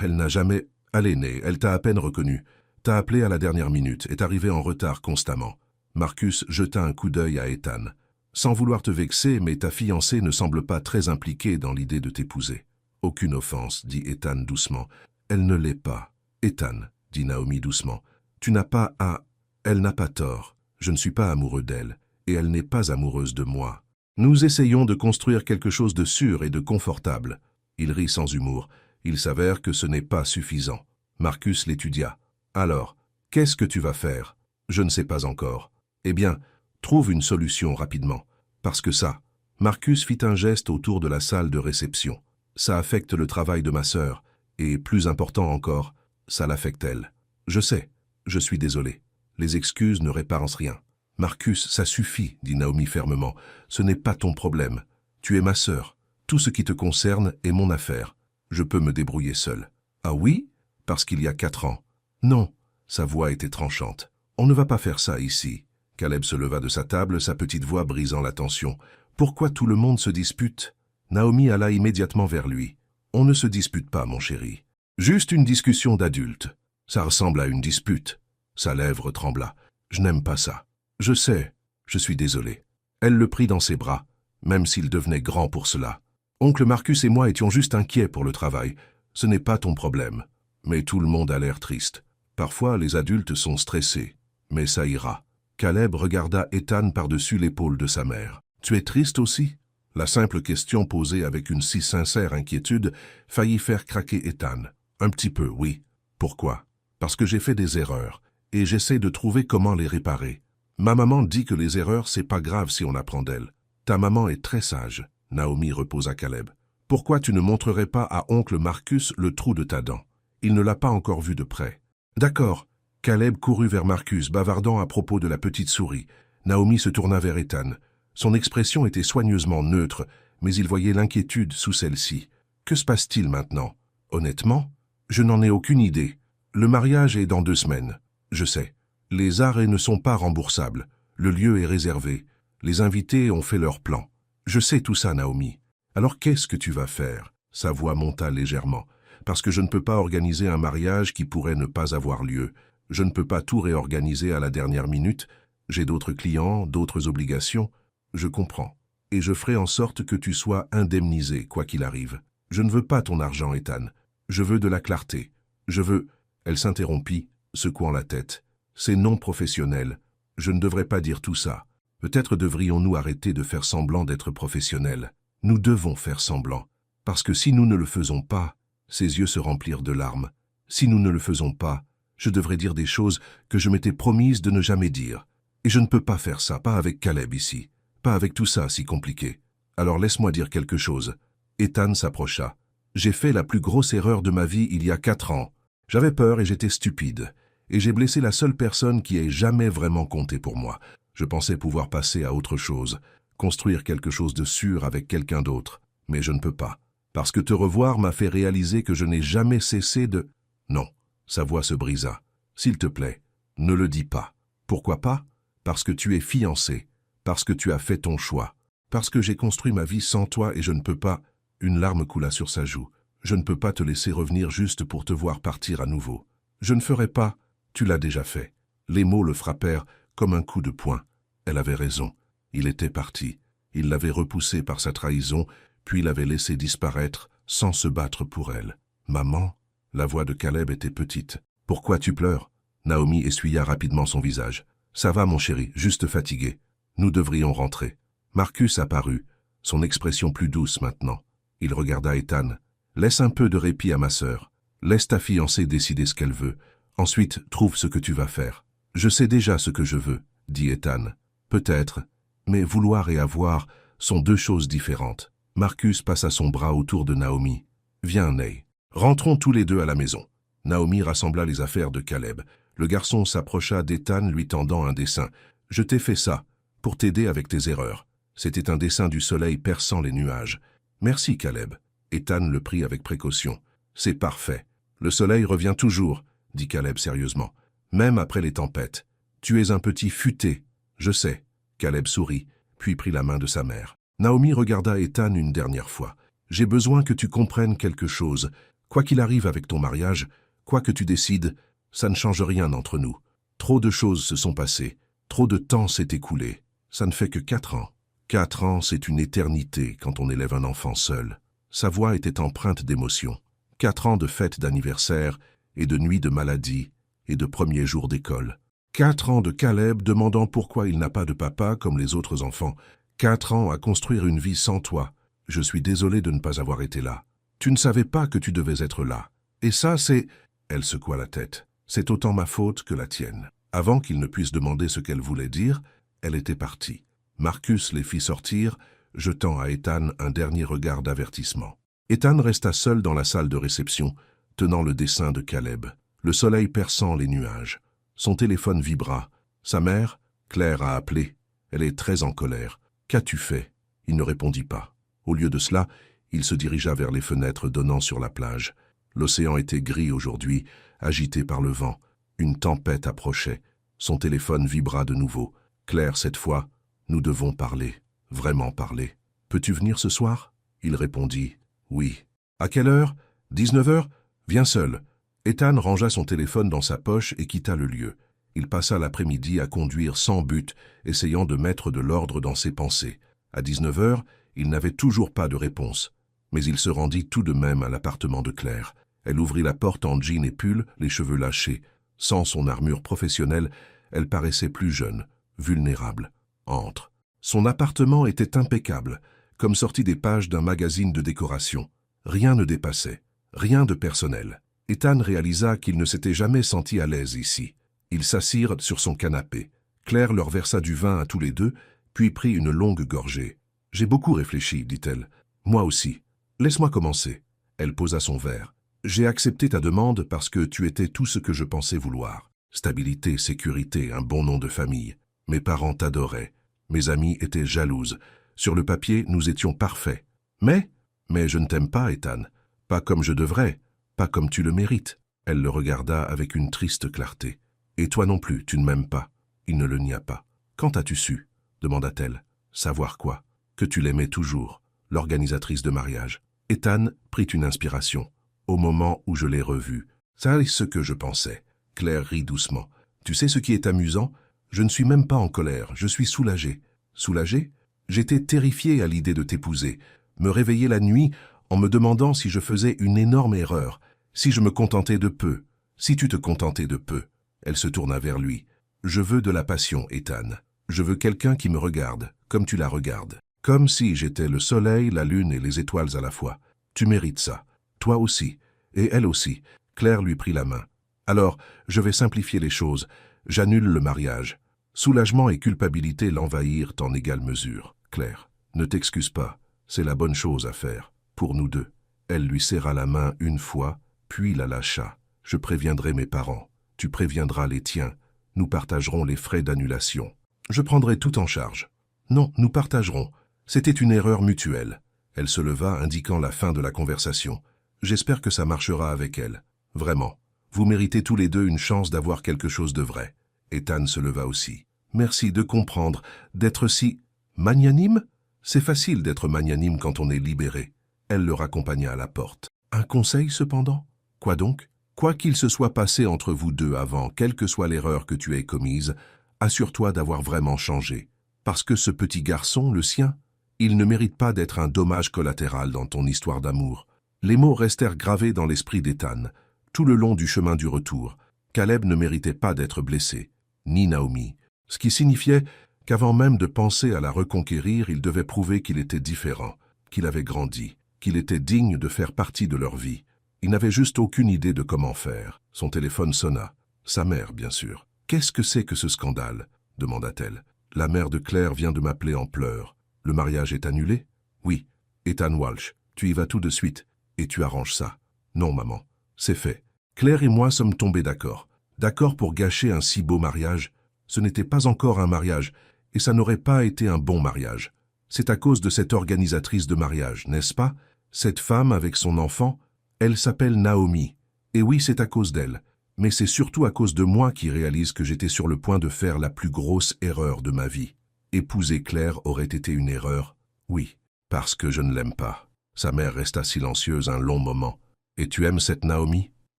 Elle n'a jamais... Allez, Né, elle t'a à peine reconnu. T'a appelé à la dernière minute, est arrivée en retard constamment. » Marcus jeta un coup d'œil à Ethan. « Sans vouloir te vexer, mais ta fiancée ne semble pas très impliquée dans l'idée de t'épouser. »« Aucune offense, » dit Ethan doucement. « Elle ne l'est pas. »« Ethan, » dit Naomi doucement, « tu n'as pas à... Elle n'a pas tort. Je ne suis pas amoureux d'elle, et elle n'est pas amoureuse de moi. Nous essayons de construire quelque chose de sûr et de confortable. » Il rit sans humour. Il s'avère que ce n'est pas suffisant. Marcus l'étudia. « Alors, qu'est-ce que tu vas faire? »« Je ne sais pas encore. »« Eh bien, trouve une solution rapidement. Parce que ça... » Marcus fit un geste autour de la salle de réception. « Ça affecte le travail de ma sœur, et plus important encore, ça l'affecte elle. Je sais, je suis désolé. Les excuses ne réparent rien. »« Marcus, ça suffit, » dit Naomi fermement. « Ce n'est pas ton problème. Tu es ma sœur. Tout ce qui te concerne est mon affaire. Je peux me débrouiller seul. »« Ah oui? Parce qu'il y a 4 ans. »« Non. » Sa voix était tranchante. « On ne va pas faire ça ici. » Caleb se leva de sa table, sa petite voix brisant la tension. « Pourquoi tout le monde se dispute ?» Naomi alla immédiatement vers lui. « On ne se dispute pas, mon chéri. Juste une discussion d'adultes. Ça ressemble à une dispute. » Sa lèvre trembla. « Je n'aime pas ça. Je sais. Je suis désolé. » Elle le prit dans ses bras, même s'il devenait grand pour cela. « Oncle Marcus et moi étions juste inquiets pour le travail. Ce n'est pas ton problème. » Mais tout le monde a l'air triste. Parfois, les adultes sont stressés. Mais ça ira. Caleb regarda Ethan par-dessus l'épaule de sa mère. « Tu es triste aussi ?» La simple question posée avec une si sincère inquiétude faillit faire craquer Ethan. « Un petit peu, oui. »« Pourquoi ?»« Parce que j'ai fait des erreurs, et j'essaie de trouver comment les réparer. Ma maman dit que les erreurs, c'est pas grave si on apprend d'elles. Ta maman est très sage. » Naomi reposa Caleb. « Pourquoi tu ne montrerais pas à oncle Marcus le trou de ta dent? Il ne l'a pas encore vu de près. »« D'accord. » Caleb courut vers Marcus, bavardant à propos de la petite souris. Naomi se tourna vers Ethan. Son expression était soigneusement neutre, mais il voyait l'inquiétude sous celle-ci. « Que se passe-t-il maintenant? »« Honnêtement, je n'en ai aucune idée. Le mariage est dans 2 semaines. Je sais. Les arrêts ne sont pas remboursables. Le lieu est réservé. Les invités ont fait leur plan. Je sais tout ça, Naomi. Alors qu'est-ce que tu vas faire? » Sa voix monta légèrement. « Parce que je ne peux pas organiser un mariage qui pourrait ne pas avoir lieu. Je ne peux pas tout réorganiser à la dernière minute. J'ai d'autres clients, d'autres obligations. Je comprends. Et je ferai en sorte que tu sois indemnisé, quoi qu'il arrive. Je ne veux pas ton argent, Ethan. Je veux de la clarté. Je veux... Elle s'interrompit, secouant la tête. C'est non professionnel. Je ne devrais pas dire tout ça. Peut-être devrions-nous arrêter de faire semblant d'être professionnels. Nous devons faire semblant. Parce que si nous ne le faisons pas, ses yeux se remplirent de larmes. Si nous ne le faisons pas, je devrais dire des choses que je m'étais promise de ne jamais dire. Et je ne peux pas faire ça, pas avec Caleb ici. Pas avec tout ça si compliqué. Alors laisse-moi dire quelque chose. Ethan s'approcha. J'ai fait la plus grosse erreur de ma vie il y a 4 ans. J'avais peur et j'étais stupide. Et j'ai blessé la seule personne qui ait jamais vraiment compté pour moi. Je pensais pouvoir passer à autre chose, construire quelque chose de sûr avec quelqu'un d'autre. Mais je ne peux pas. Parce que te revoir m'a fait réaliser que je n'ai jamais cessé de... Non, sa voix se brisa. S'il te plaît, ne le dis pas. Pourquoi pas? Parce que tu es fiancé. Parce que tu as fait ton choix. Parce que j'ai construit ma vie sans toi et je ne peux pas... Une larme coula sur sa joue. Je ne peux pas te laisser revenir juste pour te voir partir à nouveau. Je ne ferai pas... Tu l'as déjà fait. Les mots le frappèrent comme un coup de poing. Elle avait raison. Il était parti. Il l'avait repoussée par sa trahison, puis l'avait laissée disparaître sans se battre pour elle. « Maman ?» La voix de Caleb était petite. « Pourquoi tu pleures ?» Naomi essuya rapidement son visage. « Ça va, mon chéri, juste fatigué. Nous devrions rentrer. » Marcus apparut, son expression plus douce maintenant. Il regarda Ethan. « Laisse un peu de répit à ma sœur. Laisse ta fiancée décider ce qu'elle veut. Ensuite, trouve ce que tu vas faire. »« Je sais déjà ce que je veux, » dit Ethan. « Peut-être, mais vouloir et avoir sont 2 choses différentes. » Marcus passa son bras autour de Naomi. « Viens, Ney. Rentrons tous les deux à la maison. » Naomi rassembla les affaires de Caleb. Le garçon s'approcha d'Ethan lui tendant un dessin. « Je t'ai fait ça, pour t'aider avec tes erreurs. » C'était un dessin du soleil perçant les nuages. « Merci, Caleb. » Ethan le prit avec précaution. « C'est parfait. Le soleil revient toujours, » dit Caleb sérieusement. « Même après les tempêtes. Tu es un petit futé. » « Je sais. » Caleb sourit, puis prit la main de sa mère. Naomi regarda Ethan une dernière fois. « J'ai besoin que tu comprennes quelque chose. Quoi qu'il arrive avec ton mariage, quoi que tu décides, ça ne change rien entre nous. Trop de choses se sont passées. Trop de temps s'est écoulé. Ça ne fait que 4 ans. 4 ans, c'est une éternité quand on élève un enfant seul. » Sa voix était empreinte d'émotion. 4 ans de fêtes d'anniversaire et de nuits de maladie et de premiers jours d'école. 4 ans de Caleb demandant pourquoi il n'a pas de papa comme les autres enfants. 4 ans à construire une vie sans toi. Je suis désolé de ne pas avoir été là. Tu ne savais pas que tu devais être là. Et ça, c'est... Elle secoua la tête. C'est autant ma faute que la tienne. Avant qu'il ne puisse demander ce qu'elle voulait dire, elle était partie. Marcus les fit sortir, jetant à Ethan un dernier regard d'avertissement. Ethan resta seul dans la salle de réception, tenant le dessin de Caleb, le soleil perçant les nuages. Son téléphone vibra. Sa mère, Claire, a appelé. Elle est très en colère. « Qu'as-tu fait ?» Il ne répondit pas. Au lieu de cela, il se dirigea vers les fenêtres donnant sur la plage. L'océan était gris aujourd'hui, agité par le vent. Une tempête approchait. Son téléphone vibra de nouveau. « Claire, cette fois, nous devons parler. Vraiment parler. Peux-tu venir ce soir ?» Il répondit « Oui. »« À quelle heure ?»« 19 heures. Viens seul. » Ethan rangea son téléphone dans sa poche et quitta le lieu. Il passa l'après-midi à conduire sans but, essayant de mettre de l'ordre dans ses pensées. À 19 heures, il n'avait toujours pas de réponse. Mais il se rendit tout de même à l'appartement de Claire. Elle ouvrit la porte en jean et pull, les cheveux lâchés. Sans son armure professionnelle, elle paraissait plus jeune, vulnérable. Entre. Son appartement était impeccable, comme sorti des pages d'un magazine de décoration. Rien ne dépassait, rien de personnel. Ethan réalisa qu'il ne s'était jamais senti à l'aise ici. Ils s'assirent sur son canapé. Claire leur versa du vin à tous les deux, puis prit une longue gorgée. « J'ai beaucoup réfléchi, dit-elle. Moi aussi. Laisse-moi commencer. » Elle posa son verre. « J'ai accepté ta demande parce que tu étais tout ce que je pensais vouloir. Stabilité, sécurité, un bon nom de famille. Mes parents t'adoraient. Mes amis étaient jalouses. Sur le papier, nous étions parfaits. Mais je ne t'aime pas, Ethan. Pas comme je devrais. Pas comme tu le mérites. » Elle le regarda avec une triste clarté. « Et toi non plus, tu ne m'aimes pas. » Il ne le nia pas. « Quand as-tu su ?» demanda-t-elle. « Savoir quoi ? Que tu l'aimais toujours, l'organisatrice de mariage. » Ethan prit une inspiration. « Au moment où je l'ai revue. Ça est ce que je pensais. » Claire rit doucement. « Tu sais ce qui est amusant ? Je ne suis même pas en colère, je suis soulagé. Soulagé? J'étais terrifié à l'idée de t'épouser, me réveiller la nuit en me demandant si je faisais une énorme erreur, si je me contentais de peu, si tu te contentais de peu. Elle se tourna vers lui. Je veux de la passion, Ethan. Je veux quelqu'un qui me regarde, comme tu la regardes. Comme si j'étais le soleil, la lune et les étoiles à la fois. Tu mérites ça. Toi aussi. Et elle aussi. Claire lui prit la main. Alors, je vais simplifier les choses. J'annule le mariage. Soulagement et culpabilité l'envahirent en égale mesure. Claire, ne t'excuse pas. C'est la bonne chose à faire. Pour nous deux. Elle lui serra la main une fois, puis la lâcha. Je préviendrai mes parents. Tu préviendras les tiens. Nous partagerons les frais d'annulation. Je prendrai tout en charge. Non, nous partagerons. C'était une erreur mutuelle. Elle se leva, indiquant la fin de la conversation. J'espère que ça marchera avec elle. Vraiment. Vous méritez tous les deux une chance d'avoir quelque chose de vrai. Ethan se leva aussi. Merci de comprendre, d'être si... Magnanime? C'est facile d'être magnanime quand on est libéré. Elle le raccompagna à la porte. Un conseil cependant? Quoi donc? Quoi qu'il se soit passé entre vous deux avant, quelle que soit l'erreur que tu aies commise, assure-toi d'avoir vraiment changé. Parce que ce petit garçon, le sien, il ne mérite pas d'être un dommage collatéral dans ton histoire d'amour. Les mots restèrent gravés dans l'esprit d'Ethan, tout le long du chemin du retour. Caleb ne méritait pas d'être blessé, ni Naomi, ce qui signifiait qu'avant même de penser à la reconquérir, il devait prouver qu'il était différent, qu'il avait grandi, qu'il était digne de faire partie de leur vie. Il n'avait juste aucune idée de comment faire. Son téléphone sonna. Sa mère, bien sûr. « Qu'est-ce que c'est que ce scandale ?» demanda-t-elle. « La mère de Claire vient de m'appeler en pleurs. Le mariage est annulé ?»« Oui. Ethan Walsh, tu y vas tout de suite. Et tu arranges ça. »« Non, maman. C'est fait. Claire et moi sommes tombés d'accord. D'accord pour gâcher un si beau mariage. Ce n'était pas encore un mariage, et ça n'aurait pas été un bon mariage. C'est à cause de cette organisatrice de mariage, n'est-ce pas? Cette femme avec son enfant, elle s'appelle Naomi. Et oui, c'est à cause d'elle. Mais c'est surtout à cause de moi qui réalise que j'étais sur le point de faire la plus grosse erreur de ma vie. Épouser Claire aurait été une erreur? Oui, parce que je ne l'aime pas. Sa mère resta silencieuse un long moment. Et tu aimes cette Naomi?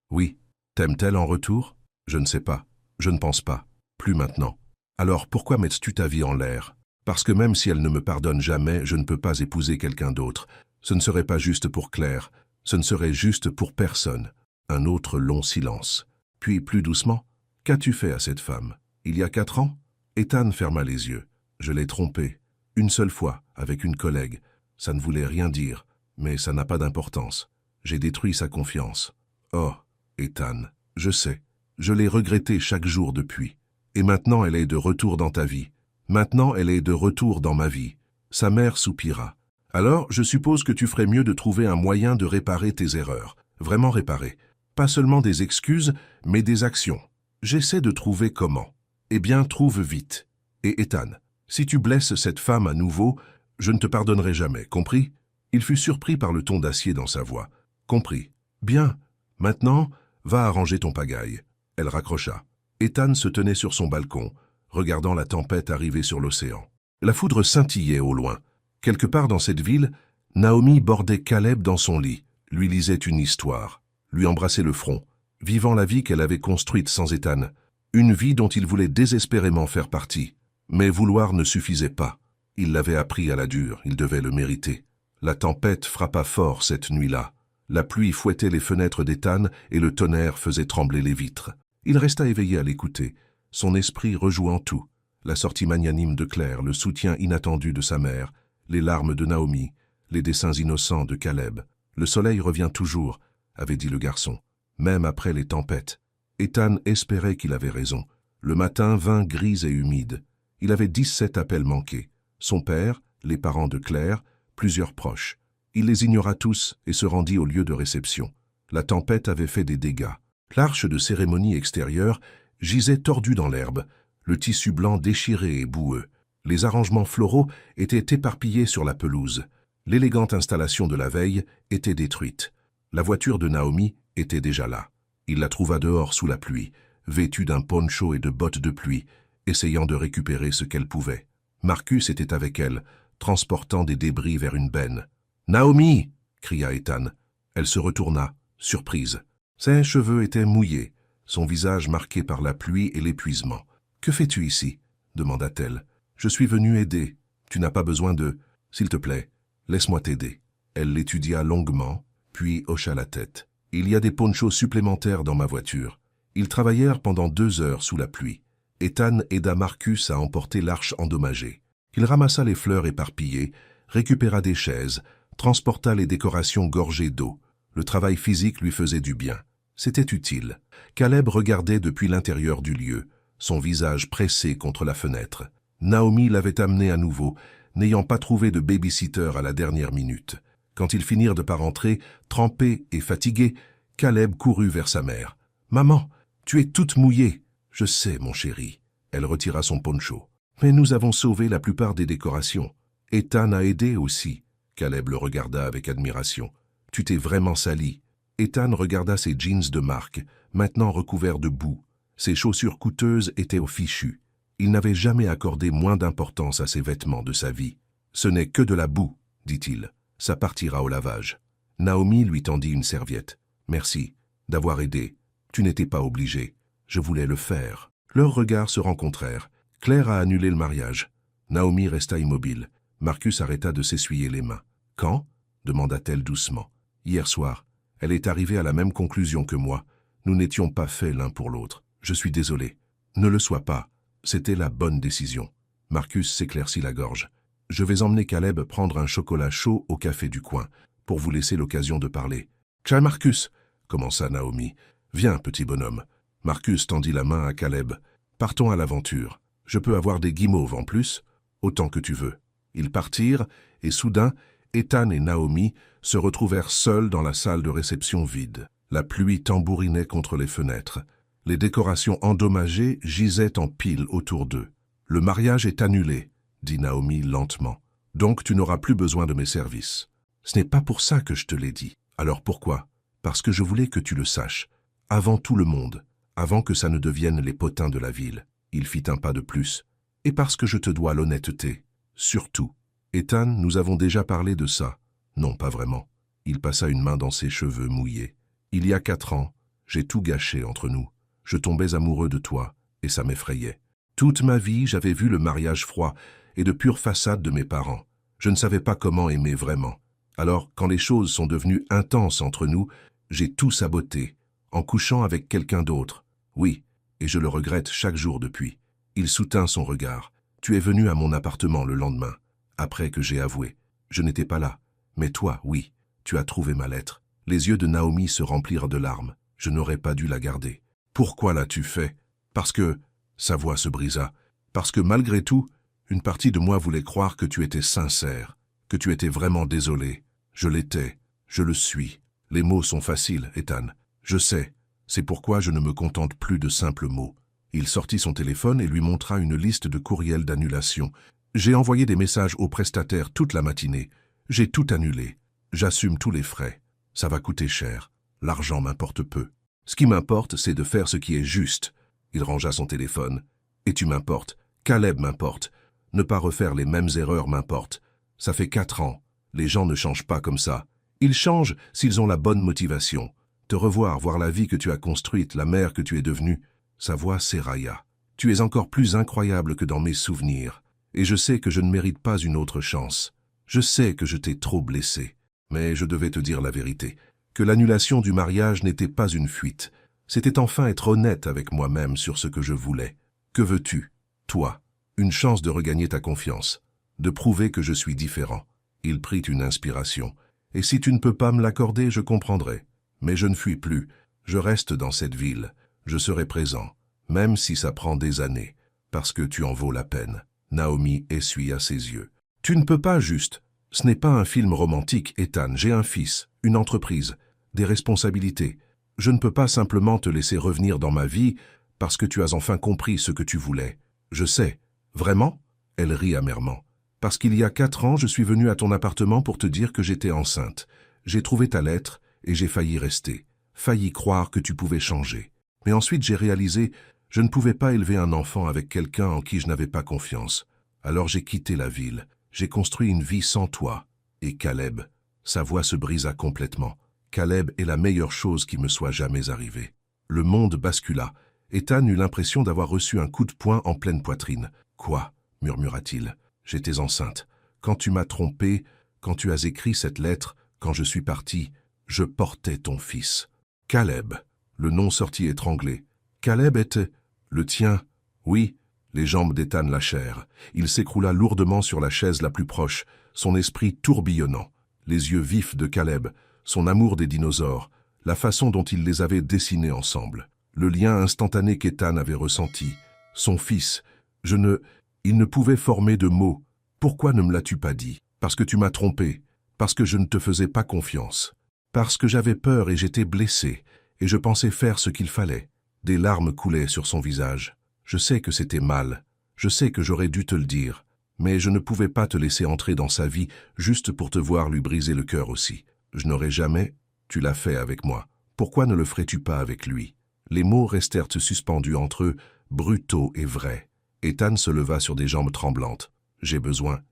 Oui. T'aimes-t-elle en retour? Je ne sais pas. Je ne pense pas. Plus maintenant. Alors pourquoi mets-tu ta vie en l'air? Parce que même si elle ne me pardonne jamais, je ne peux pas épouser quelqu'un d'autre. Ce ne serait pas juste pour Claire. Ce ne serait juste pour personne. Un autre long silence. Puis, plus doucement, « Qu'as-tu fait à cette femme? Il y a 4 ans ?» Ethan ferma les yeux. « Je l'ai trompée. Une seule fois, avec une collègue. Ça ne voulait rien dire, mais ça n'a pas d'importance. J'ai détruit sa confiance. Oh, Ethan, je sais. Je l'ai regretté chaque jour depuis. Et maintenant elle est de retour dans ta vie. Maintenant elle est de retour dans ma vie. » Sa mère soupira. « Alors, je suppose que tu ferais mieux de trouver un moyen de réparer tes erreurs. Vraiment réparer. Pas seulement des excuses, mais des actions. J'essaie de trouver comment. Eh bien, trouve vite. Et Ethan, si tu blesses cette femme à nouveau, je ne te pardonnerai jamais, compris ?» Il fut surpris par le ton d'acier dans sa voix. « Compris. Bien. Maintenant, va arranger ton pagaille. » Elle raccrocha. Ethan se tenait sur son balcon, regardant la tempête arriver sur l'océan. La foudre scintillait au loin. Quelque part dans cette ville, Naomi bordait Caleb dans son lit, lui lisait une histoire, lui embrassait le front, vivant la vie qu'elle avait construite sans Ethan, une vie dont il voulait désespérément faire partie. Mais vouloir ne suffisait pas. Il l'avait appris à la dure, il devait le mériter. La tempête frappa fort cette nuit-là. La pluie fouettait les fenêtres d'Ethan et le tonnerre faisait trembler les vitres. Il resta éveillé à l'écouter, son esprit rejouant tout. La sortie magnanime de Claire, le soutien inattendu de sa mère, les larmes de Naomi, les dessins innocents de Caleb. « Le soleil revient toujours », avait dit le garçon, même après les tempêtes. Ethan espérait qu'il avait raison. Le matin vint gris et humide. Il avait 17 appels manqués. Son père, les parents de Claire, plusieurs proches. Il les ignora tous et se rendit au lieu de réception. La tempête avait fait des dégâts. L'arche de cérémonie extérieure gisait tordue dans l'herbe, le tissu blanc déchiré et boueux. Les arrangements floraux étaient éparpillés sur la pelouse. L'élégante installation de la veille était détruite. La voiture de Naomi était déjà là. Il la trouva dehors sous la pluie, vêtue d'un poncho et de bottes de pluie, essayant de récupérer ce qu'elle pouvait. Marcus était avec elle, transportant des débris vers une benne. « Naomi !» cria Ethan. Elle se retourna, surprise. Ses cheveux étaient mouillés, son visage marqué par la pluie et l'épuisement. Que fais-tu ici? Demanda-t-elle. Je suis venue aider. Tu n'as pas besoin de... S'il te plaît, laisse-moi t'aider. Elle l'étudia longuement, puis hocha la tête. Il y a des ponchos supplémentaires dans ma voiture. Ils travaillèrent pendant 2 heures sous la pluie. Ethan aida Marcus à emporter l'arche endommagée. Il ramassa les fleurs éparpillées, récupéra des chaises, transporta les décorations gorgées d'eau. Le travail physique lui faisait du bien. C'était utile. Caleb regardait depuis l'intérieur du lieu, son visage pressé contre la fenêtre. Naomi l'avait amené à nouveau, n'ayant pas trouvé de baby-sitter à la dernière minute. Quand ils finirent de par rentrer, trempés et fatigués, Caleb courut vers sa mère. « Maman, tu es toute mouillée. »« Je sais, mon chéri. » Elle retira son poncho. « Mais nous avons sauvé la plupart des décorations. Ethan a aidé aussi. » Caleb le regarda avec admiration. « Tu t'es vraiment sali. » Ethan regarda ses jeans de marque, maintenant recouverts de boue. Ses chaussures coûteuses étaient au fichu. Il n'avait jamais accordé moins d'importance à ses vêtements de sa vie. « Ce n'est que de la boue, » dit-il. « Ça partira au lavage. » Naomi lui tendit une serviette. « Merci d'avoir aidé. Tu n'étais pas obligé. Je voulais le faire. » Leurs regards se rencontrèrent. Claire a annulé le mariage. Naomi resta immobile. Marcus arrêta de s'essuyer les mains. « Quand » demanda-t-elle doucement. « Hier soir. Elle est arrivée à la même conclusion que moi. Nous n'étions pas faits l'un pour l'autre. Je suis désolé. Ne le sois pas. C'était la bonne décision. » Marcus s'éclaircit la gorge. « Je vais emmener Caleb prendre un chocolat chaud au café du coin, pour vous laisser l'occasion de parler. »« Tiens, Marcus » commença Naomi. « Viens, petit bonhomme. » Marcus tendit la main à Caleb. « Partons à l'aventure. Je peux avoir des guimauves en plus, autant que tu veux. » Ils partirent, et soudain, Ethan et Naomi se retrouvèrent seuls dans la salle de réception vide. La pluie tambourinait contre les fenêtres. Les décorations endommagées gisaient en piles autour d'eux. « Le mariage est annulé, » dit Naomi lentement. « Donc tu n'auras plus besoin de mes services. »« Ce n'est pas pour ça que je te l'ai dit. »« Alors pourquoi ?»« Parce que je voulais que tu le saches. Avant tout le monde, avant que ça ne devienne les potins de la ville. » Il fit un pas de plus. « Et parce que je te dois l'honnêteté. Surtout. » « Ethan, nous avons déjà parlé de ça. » « Non, pas vraiment. » Il passa une main dans ses cheveux mouillés. « Il y a 4 ans, j'ai tout gâché entre nous. Je tombais amoureux de toi, et ça m'effrayait. Toute ma vie, j'avais vu le mariage froid et de pure façade de mes parents. Je ne savais pas comment aimer vraiment. Alors, quand les choses sont devenues intenses entre nous, j'ai tout saboté, en couchant avec quelqu'un d'autre. Oui, et je le regrette chaque jour depuis. » Il soutint son regard. « Tu es venu à mon appartement le lendemain, après que j'ai avoué. Je n'étais pas là. Mais toi, oui, tu as trouvé ma lettre. » Les yeux de Naomi se remplirent de larmes. « Je n'aurais pas dû la garder. »« Pourquoi l'as-tu fait ?»« Parce que... » Sa voix se brisa. « Parce que malgré tout, une partie de moi voulait croire que tu étais sincère, que tu étais vraiment désolé. Je l'étais. Je le suis. Les mots sont faciles, Ethan. Je sais. C'est pourquoi je ne me contente plus de simples mots. » Il sortit son téléphone et lui montra une liste de courriels d'annulation. « J'ai envoyé des messages aux prestataires toute la matinée. J'ai tout annulé. J'assume tous les frais. Ça va coûter cher. L'argent m'importe peu. Ce qui m'importe, c'est de faire ce qui est juste. » Il rangea son téléphone. « Et tu m'importes. Caleb m'importe. Ne pas refaire les mêmes erreurs m'importe. Ça fait 4 ans. Les gens ne changent pas comme ça. Ils changent s'ils ont la bonne motivation. Te revoir, voir la vie que tu as construite, la mère que tu es devenue. » Sa voix s'érailla. « Tu es encore plus incroyable que dans mes souvenirs. Et je sais que je ne mérite pas une autre chance. Je sais que je t'ai trop blessé. Mais je devais te dire la vérité. Que l'annulation du mariage n'était pas une fuite. C'était enfin être honnête avec moi-même sur ce que je voulais. Que veux-tu, toi? Une chance de regagner ta confiance. De prouver que je suis différent. » Il prit une inspiration. « Et si tu ne peux pas me l'accorder, je comprendrai. Mais je ne fuis plus. Je reste dans cette ville. Je serai présent, même si ça prend des années, parce que tu en vaux la peine. » Naomi essuya ses yeux. « Tu ne peux pas juste. Ce n'est pas un film romantique, Ethan. J'ai un fils, une entreprise, des responsabilités. Je ne peux pas simplement te laisser revenir dans ma vie parce que tu as enfin compris ce que tu voulais. Je sais. Vraiment ?» Elle rit amèrement. « Parce qu'il y a 4 ans, je suis venue à ton appartement pour te dire que j'étais enceinte. J'ai trouvé ta lettre et j'ai failli rester. Failli croire que tu pouvais changer. Mais ensuite j'ai réalisé, je ne pouvais pas élever un enfant avec quelqu'un en qui je n'avais pas confiance. Alors j'ai quitté la ville. J'ai construit une vie sans toi. Et Caleb. » Sa voix se brisa complètement. « Caleb est la meilleure chose qui me soit jamais arrivée. » Le monde bascula. Ethan eut l'impression d'avoir reçu un coup de poing en pleine poitrine. « Quoi » murmura-t-il. « J'étais enceinte. Quand tu m'as trompé, quand tu as écrit cette lettre, quand je suis parti, je portais ton fils. » Caleb. Le nom sortit étranglé. Caleb était... Le tien. Oui. Les jambes d'Ethan lâchèrent. Il s'écroula lourdement sur la chaise la plus proche, son esprit tourbillonnant. Les yeux vifs de Caleb, son amour des dinosaures, la façon dont il les avait dessinés ensemble. Le lien instantané qu'Ethan avait ressenti. Son fils. Il ne pouvait former de mots. Pourquoi ne me l'as-tu pas dit? Parce que tu m'as trompé. Parce que je ne te faisais pas confiance. Parce que j'avais peur et j'étais blessé. Et je pensais faire ce qu'il fallait. Des larmes coulaient sur son visage. Je sais que c'était mal. Je sais que j'aurais dû te le dire. Mais je ne pouvais pas te laisser entrer dans sa vie juste pour te voir lui briser le cœur aussi. Je n'aurais jamais... Tu l'as fait avec moi. Pourquoi ne le ferais-tu pas avec lui? Les mots restèrent suspendus entre eux, brutaux et vrais. Ethan se leva sur des jambes tremblantes. J'ai besoin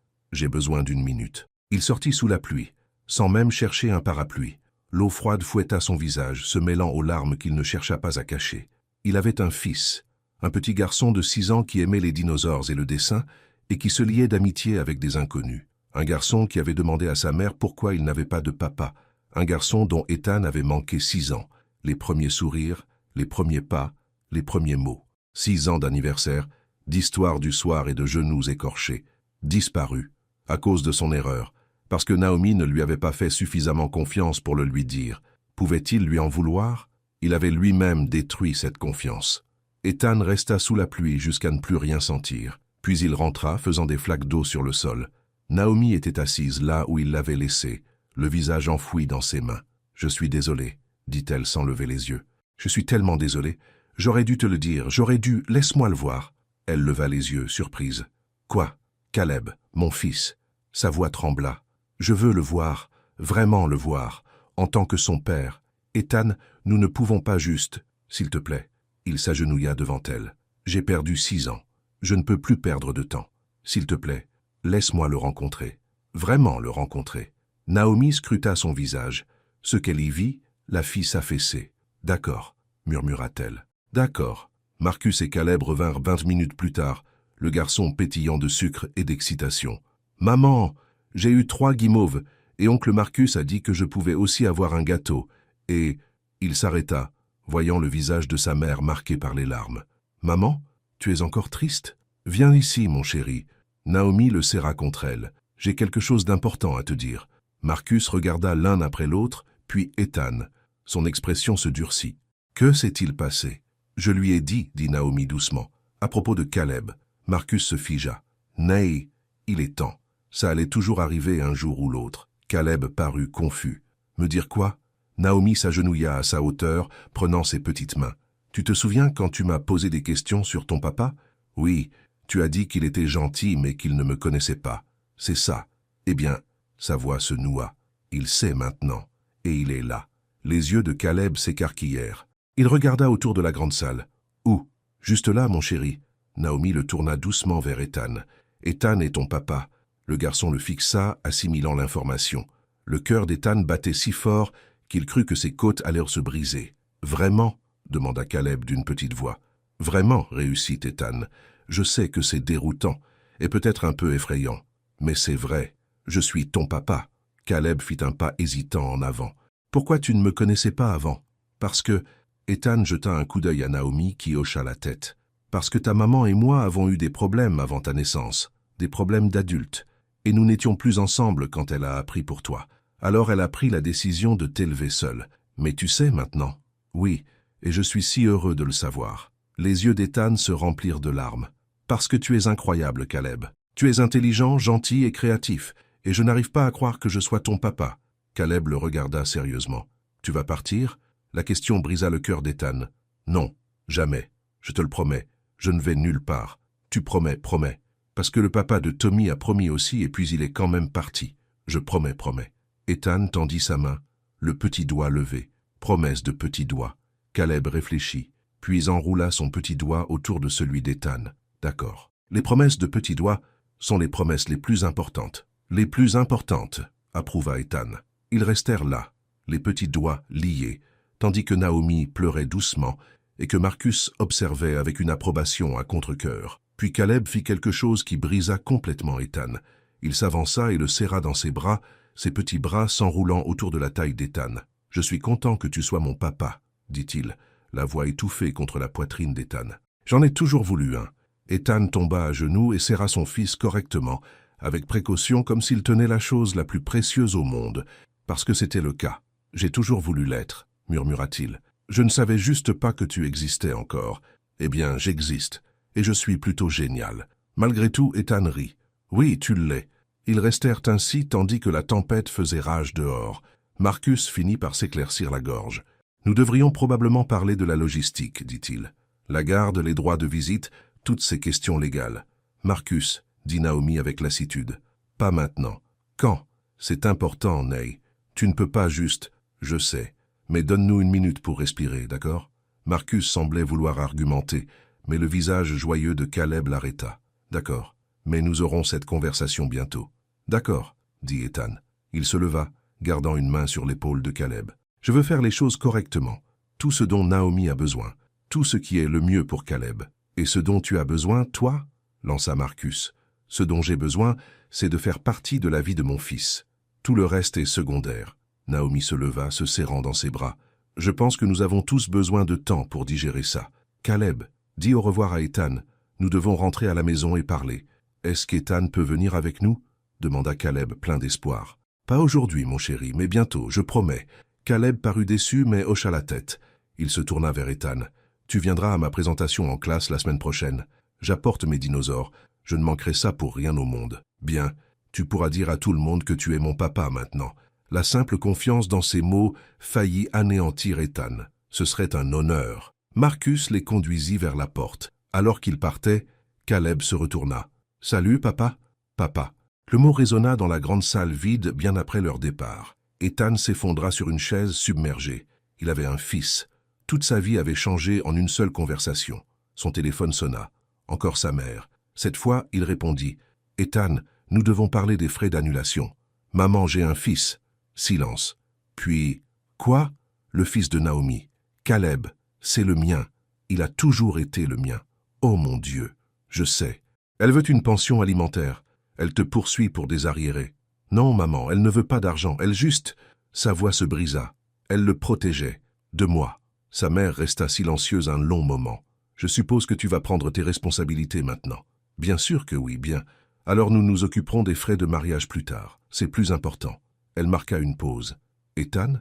d'une minute. Il sortit sous la pluie, sans même chercher un parapluie. L'eau froide fouetta son visage, se mêlant aux larmes qu'il ne chercha pas à cacher. Il avait un fils, un petit garçon de 6 ans qui aimait les dinosaures et le dessin, et qui se liait d'amitié avec des inconnus. Un garçon qui avait demandé à sa mère pourquoi il n'avait pas de papa. Un garçon dont Ethan avait manqué 6 ans. Les premiers sourires, les premiers pas, les premiers mots. 6 ans d'anniversaire, d'histoire du soir et de genoux écorchés. Disparu, à cause de son erreur, parce que Naomi ne lui avait pas fait suffisamment confiance pour le lui dire. Pouvait-il lui en vouloir? Il avait lui-même détruit cette confiance. Ethan resta sous la pluie jusqu'à ne plus rien sentir. Puis il rentra, faisant des flaques d'eau sur le sol. Naomi était assise là où il l'avait laissée, le visage enfoui dans ses mains. « Je suis désolée, dit-elle sans lever les yeux. « Je suis tellement désolée. J'aurais dû te le dire, j'aurais dû... Laisse-moi le voir. » Elle leva les yeux, surprise. « Quoi? Caleb, mon fils. » Sa voix trembla. « Je veux le voir, vraiment le voir, en tant que son père. Ethan, nous ne pouvons pas juste... S'il te plaît. » Il s'agenouilla devant elle. « J'ai perdu 6 ans. Je ne peux plus perdre de temps. S'il te plaît, laisse-moi le rencontrer. Vraiment le rencontrer. » Naomi scruta son visage. Ce qu'elle y vit la fit s'affaisser. « D'accord, » murmura-t-elle. « D'accord. » Marcus et Caleb revinrent 20 minutes plus tard, le garçon pétillant de sucre et d'excitation. « Maman, j'ai eu 3 guimauves, et oncle Marcus a dit que je pouvais aussi avoir un gâteau. » Et il s'arrêta, voyant le visage de sa mère marqué par les larmes. « Maman, tu es encore triste? Viens ici, mon chéri. » Naomi le serra contre elle. « J'ai quelque chose d'important à te dire. » Marcus regarda l'un après l'autre, puis Ethan. Son expression se durcit. « Que s'est-il passé? » « Je lui ai dit, dit Naomi doucement, à propos de Caleb. » Marcus se figea. « Nay, il est temps. Ça allait toujours arriver un jour ou l'autre. » Caleb parut confus. « Me dire quoi ?» Naomi s'agenouilla à sa hauteur, prenant ses petites mains. « Tu te souviens quand tu m'as posé des questions sur ton papa? Oui, tu as dit qu'il était gentil mais qu'il ne me connaissait pas. C'est ça. Eh bien, sa voix se noua. Il sait maintenant. Et il est là. » Les yeux de Caleb s'écarquillèrent. Il regarda autour de la grande salle. « Où? Juste là, mon chéri. » Naomi le tourna doucement vers Ethan. « Ethan est ton papa. » Le garçon le fixa, assimilant l'information. Le cœur d'Ethan battait si fort qu'il crut que ses côtes allèrent se briser. « Vraiment ?» demanda Caleb d'une petite voix. « Vraiment, réussit Ethan. Je sais que c'est déroutant et peut-être un peu effrayant. Mais c'est vrai. Je suis ton papa. » Caleb fit un pas hésitant en avant. « Pourquoi tu ne me connaissais pas avant? » « Parce que... » Ethan jeta un coup d'œil à Naomi qui hocha la tête. « Parce que ta maman et moi avons eu des problèmes avant ta naissance, des problèmes d'adultes, et nous n'étions plus ensemble quand elle a appris pour toi. Alors elle a pris la décision de t'élever seule. Mais tu sais maintenant? » « Oui, et je suis si heureux de le savoir. » Les yeux d'Ethan se remplirent de larmes. « Parce que tu es incroyable, Caleb. Tu es intelligent, gentil et créatif, et je n'arrive pas à croire que je sois ton papa. » Caleb le regarda sérieusement. « Tu vas partir ?» La question brisa le cœur d'Ethan. « Non, jamais. Je te le promets. Je ne vais nulle part. Tu promets, promets. Parce que le papa de Tommy a promis aussi et puis il est quand même parti. Je promets, promets. » Ethan tendit sa main, le petit doigt levé. Promesse de petit doigt. Caleb réfléchit, puis enroula son petit doigt autour de celui d'Ethan. « D'accord. Les promesses de petit doigt sont les promesses les plus importantes. »« Les plus importantes, » approuva Ethan. Ils restèrent là, les petits doigts liés, tandis que Naomi pleurait doucement et que Marcus observait avec une approbation à contre-cœur. Puis Caleb fit quelque chose qui brisa complètement Ethan. Il s'avança et le serra dans ses bras, ses petits bras s'enroulant autour de la taille d'Ethan. « Je suis content que tu sois mon papa, » dit-il, la voix étouffée contre la poitrine d'Ethan. « J'en ai toujours voulu un. » Ethan tomba à genoux et serra son fils correctement, avec précaution comme s'il tenait la chose la plus précieuse au monde, parce que c'était le cas. « J'ai toujours voulu l'être, » murmura-t-il. « Je ne savais juste pas que tu existais encore. Eh bien, j'existe, et je suis plutôt génial. » Malgré tout, Ethan rit. « Oui, tu l'es. » Ils restèrent ainsi tandis que la tempête faisait rage dehors. Marcus finit par s'éclaircir la gorge. « Nous devrions probablement parler de la logistique, dit-il. La garde, les droits de visite, toutes ces questions légales. »« Marcus, » dit Naomi avec lassitude. « Pas maintenant. »« Quand ? » ?»« C'est important, Ney. Tu ne peux pas juste... »« Je sais. Mais donne-nous une minute pour respirer, d'accord ?» Marcus semblait vouloir argumenter, mais le visage joyeux de Caleb l'arrêta. « D'accord. Mais nous aurons cette conversation bientôt. »« D'accord, » dit Ethan. Il se leva, gardant une main sur l'épaule de Caleb. « Je veux faire les choses correctement. Tout ce dont Naomi a besoin. Tout ce qui est le mieux pour Caleb. Et ce dont tu as besoin, toi ?» lança Marcus. « Ce dont j'ai besoin, c'est de faire partie de la vie de mon fils. Tout le reste est secondaire. » Naomi se leva, se serrant dans ses bras. « Je pense que nous avons tous besoin de temps pour digérer ça. Caleb, dis au revoir à Ethan. Nous devons rentrer à la maison et parler. »« Est-ce qu'Ethan peut venir avec nous ?» demanda Caleb, plein d'espoir. « Pas aujourd'hui, mon chéri, mais bientôt, je promets. » Caleb parut déçu, mais hocha la tête. Il se tourna vers Ethan. « Tu viendras à ma présentation en classe la semaine prochaine. J'apporte mes dinosaures. Je ne manquerai ça pour rien au monde. Bien, tu pourras dire à tout le monde que tu es mon papa maintenant. » La simple confiance dans ces mots faillit anéantir Ethan. Ce serait un honneur. Marcus les conduisit vers la porte. Alors qu'ils partaient, Caleb se retourna. « Salut, papa ?»« Papa. » Le mot résonna dans la grande salle vide bien après leur départ. Ethan s'effondra sur une chaise submergée. Il avait un fils. Toute sa vie avait changé en une seule conversation. Son téléphone sonna. Encore sa mère. Cette fois, il répondit. « Ethan, nous devons parler des frais d'annulation. Maman, j'ai un fils. » Silence. Puis, « Quoi ?» Le fils de Naomi. « Caleb, c'est le mien. Il a toujours été le mien. Oh mon Dieu, je sais. Elle veut une pension alimentaire. Elle te poursuit pour des arriérés. Non, maman, elle ne veut pas d'argent. Elle juste... » Sa voix se brisa. Elle le protégeait. De moi. Sa mère resta silencieuse un long moment. « Je suppose que tu vas prendre tes responsabilités maintenant. »« Bien sûr que oui, bien. Alors nous nous occuperons des frais de mariage plus tard. C'est plus important. » Elle marqua une pause. « Ethan,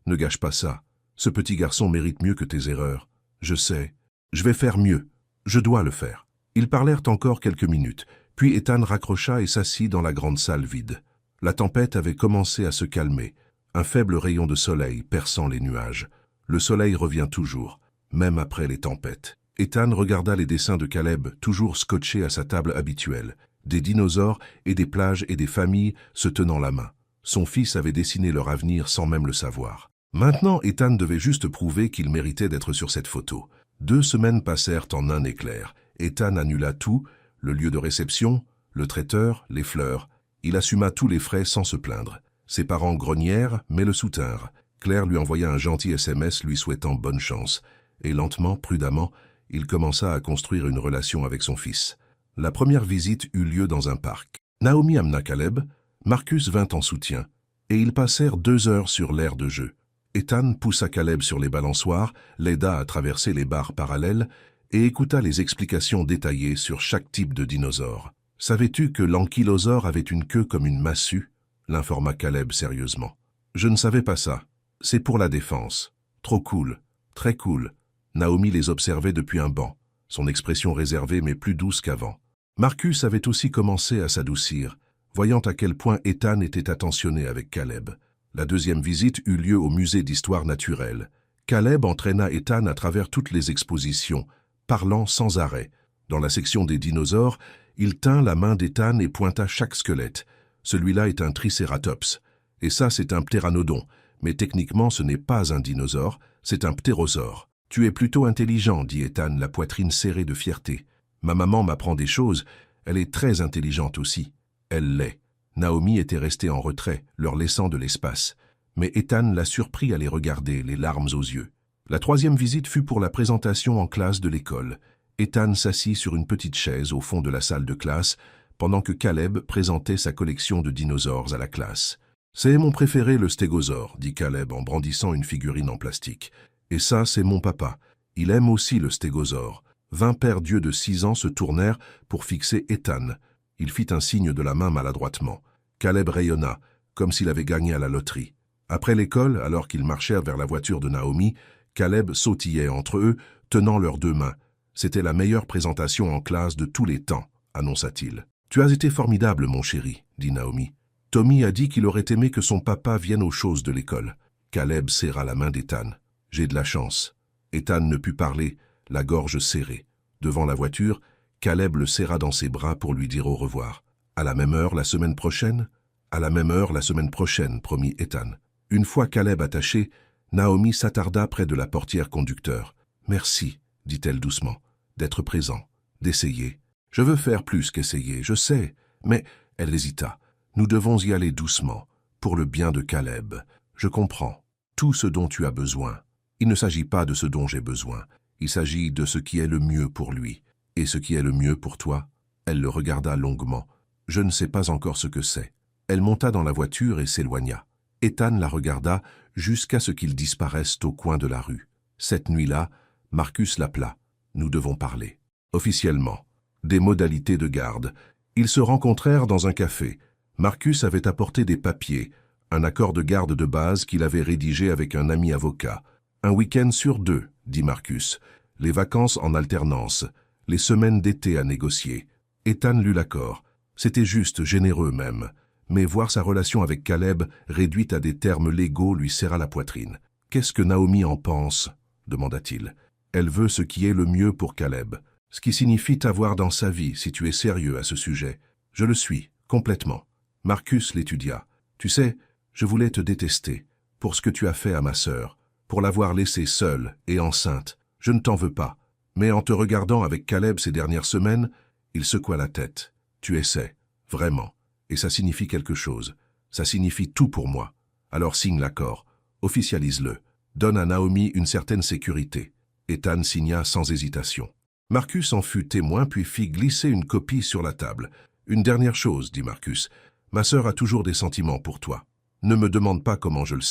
ne gâche pas ça. Ce petit garçon mérite mieux que tes erreurs. Je sais. Je vais faire mieux. Je dois le faire. » Ils parlèrent encore quelques minutes, puis Ethan raccrocha et s'assit dans la grande salle vide. La tempête avait commencé à se calmer, un faible rayon de soleil perçant les nuages. Le soleil revient toujours, même après les tempêtes. Ethan regarda les dessins de Caleb, toujours scotchés à sa table habituelle, des dinosaures et des plages et des familles se tenant la main. Son fils avait dessiné leur avenir sans même le savoir. Maintenant, Ethan devait juste prouver qu'il méritait d'être sur cette photo. 2 semaines passèrent en un éclair. Ethan annula tout, le lieu de réception, le traiteur, les fleurs. Il assuma tous les frais sans se plaindre. Ses parents grognèrent, mais le soutinrent. Claire lui envoya un gentil SMS lui souhaitant bonne chance. Et lentement, prudemment, il commença à construire une relation avec son fils. La première visite eut lieu dans un parc. Naomi amena Caleb. Marcus vint en soutien, et ils passèrent 2 heures sur l'aire de jeu. Ethan poussa Caleb sur les balançoires, l'aida à traverser les barres parallèles et écouta les explications détaillées sur chaque type de dinosaure. « Savais-tu que l'ankylosaure avait une queue comme une massue ?» l'informa Caleb sérieusement. « Je ne savais pas ça. C'est pour la défense. Trop cool. Très cool. » Naomi les observait depuis un banc, son expression réservée mais plus douce qu'avant. Marcus avait aussi commencé à s'adoucir, voyant à quel point Ethan était attentionné avec Caleb. La deuxième visite eut lieu au musée d'histoire naturelle. Caleb entraîna Ethan à travers toutes les expositions, parlant sans arrêt. Dans la section des dinosaures, il tint la main d'Ethan et pointa chaque squelette. Celui-là est un tricératops. Et ça, c'est un ptéranodon. Mais techniquement, ce n'est pas un dinosaure, c'est un ptérosaure. Tu es plutôt intelligent, dit Ethan, la poitrine serrée de fierté. Ma maman m'apprend des choses. Elle est très intelligente aussi. Elle l'est. Naomi était restée en retrait, leur laissant de l'espace. Mais Ethan la surprit à les regarder, les larmes aux yeux. La troisième visite fut pour la présentation en classe de l'école. Ethan s'assit sur une petite chaise au fond de la salle de classe, pendant que Caleb présentait sa collection de dinosaures à la classe. « C'est mon préféré, le stégosaure, » dit Caleb en brandissant une figurine en plastique. « Et ça, c'est mon papa. Il aime aussi le stégosaure. » 20 pères d'yeux de 6 ans se tournèrent pour fixer Ethan. Il fit un signe de la main maladroitement. Caleb rayonna, comme s'il avait gagné à la loterie. Après l'école, alors qu'ils marchèrent vers la voiture de Naomi, Caleb sautillait entre eux, tenant leurs deux mains. C'était la meilleure présentation en classe de tous les temps, annonça-t-il. « Tu as été formidable, mon chéri, » dit Naomi. Tommy a dit qu'il aurait aimé que son papa vienne aux choses de l'école. Caleb serra la main d'Ethan. « J'ai de la chance. » Ethan ne put parler, la gorge serrée. Devant la voiture, Caleb le serra dans ses bras pour lui dire au revoir. « À la même heure la semaine prochaine ?»« À la même heure la semaine prochaine, promit Ethan. Une fois Caleb attaché, Naomi s'attarda près de la portière conducteur. « Merci, dit-elle doucement, d'être présent, d'essayer. Je veux faire plus qu'essayer, je sais, mais... » Elle hésita. « Nous devons y aller doucement, pour le bien de Caleb. Je comprends. Tout ce dont tu as besoin. Il ne s'agit pas de ce dont j'ai besoin. Il s'agit de ce qui est le mieux pour lui. Et ce qui est le mieux pour toi ?» Elle le regarda longuement. « Je ne sais pas encore ce que c'est. » Elle monta dans la voiture et s'éloigna. Ethan la regarda jusqu'à ce qu'ils disparaissent au coin de la rue. Cette nuit-là, Marcus l'appela. « Nous devons parler. » Officiellement. Des modalités de garde. Ils se rencontrèrent dans un café. Marcus avait apporté des papiers, un accord de garde de base qu'il avait rédigé avec un ami avocat. « Un week-end sur 2, dit Marcus. Les vacances en alternance, les semaines d'été à négocier. » Ethan lut l'accord. C'était juste, généreux même. Mais voir sa relation avec Caleb, réduite à des termes légaux, lui serra la poitrine. « Qu'est-ce que Naomi en pense ?» demanda-t-il. « Elle veut ce qui est le mieux pour Caleb. Ce qui signifie t'avoir dans sa vie, si tu es sérieux à ce sujet. Je le suis, complètement. » Marcus l'étudia. « Tu sais, je voulais te détester, pour ce que tu as fait à ma sœur, pour l'avoir laissée seule et enceinte. Je ne t'en veux pas. Mais en te regardant avec Caleb ces dernières semaines, il secoua la tête. Tu essaies, vraiment. Et ça signifie quelque chose. Ça signifie tout pour moi. Alors signe l'accord. Officialise-le. Donne à Naomi une certaine sécurité. » Ethan signa sans hésitation. Marcus en fut témoin puis fit glisser une copie sur la table. « Une dernière chose, dit Marcus. Ma sœur a toujours des sentiments pour toi. Ne me demande pas comment je le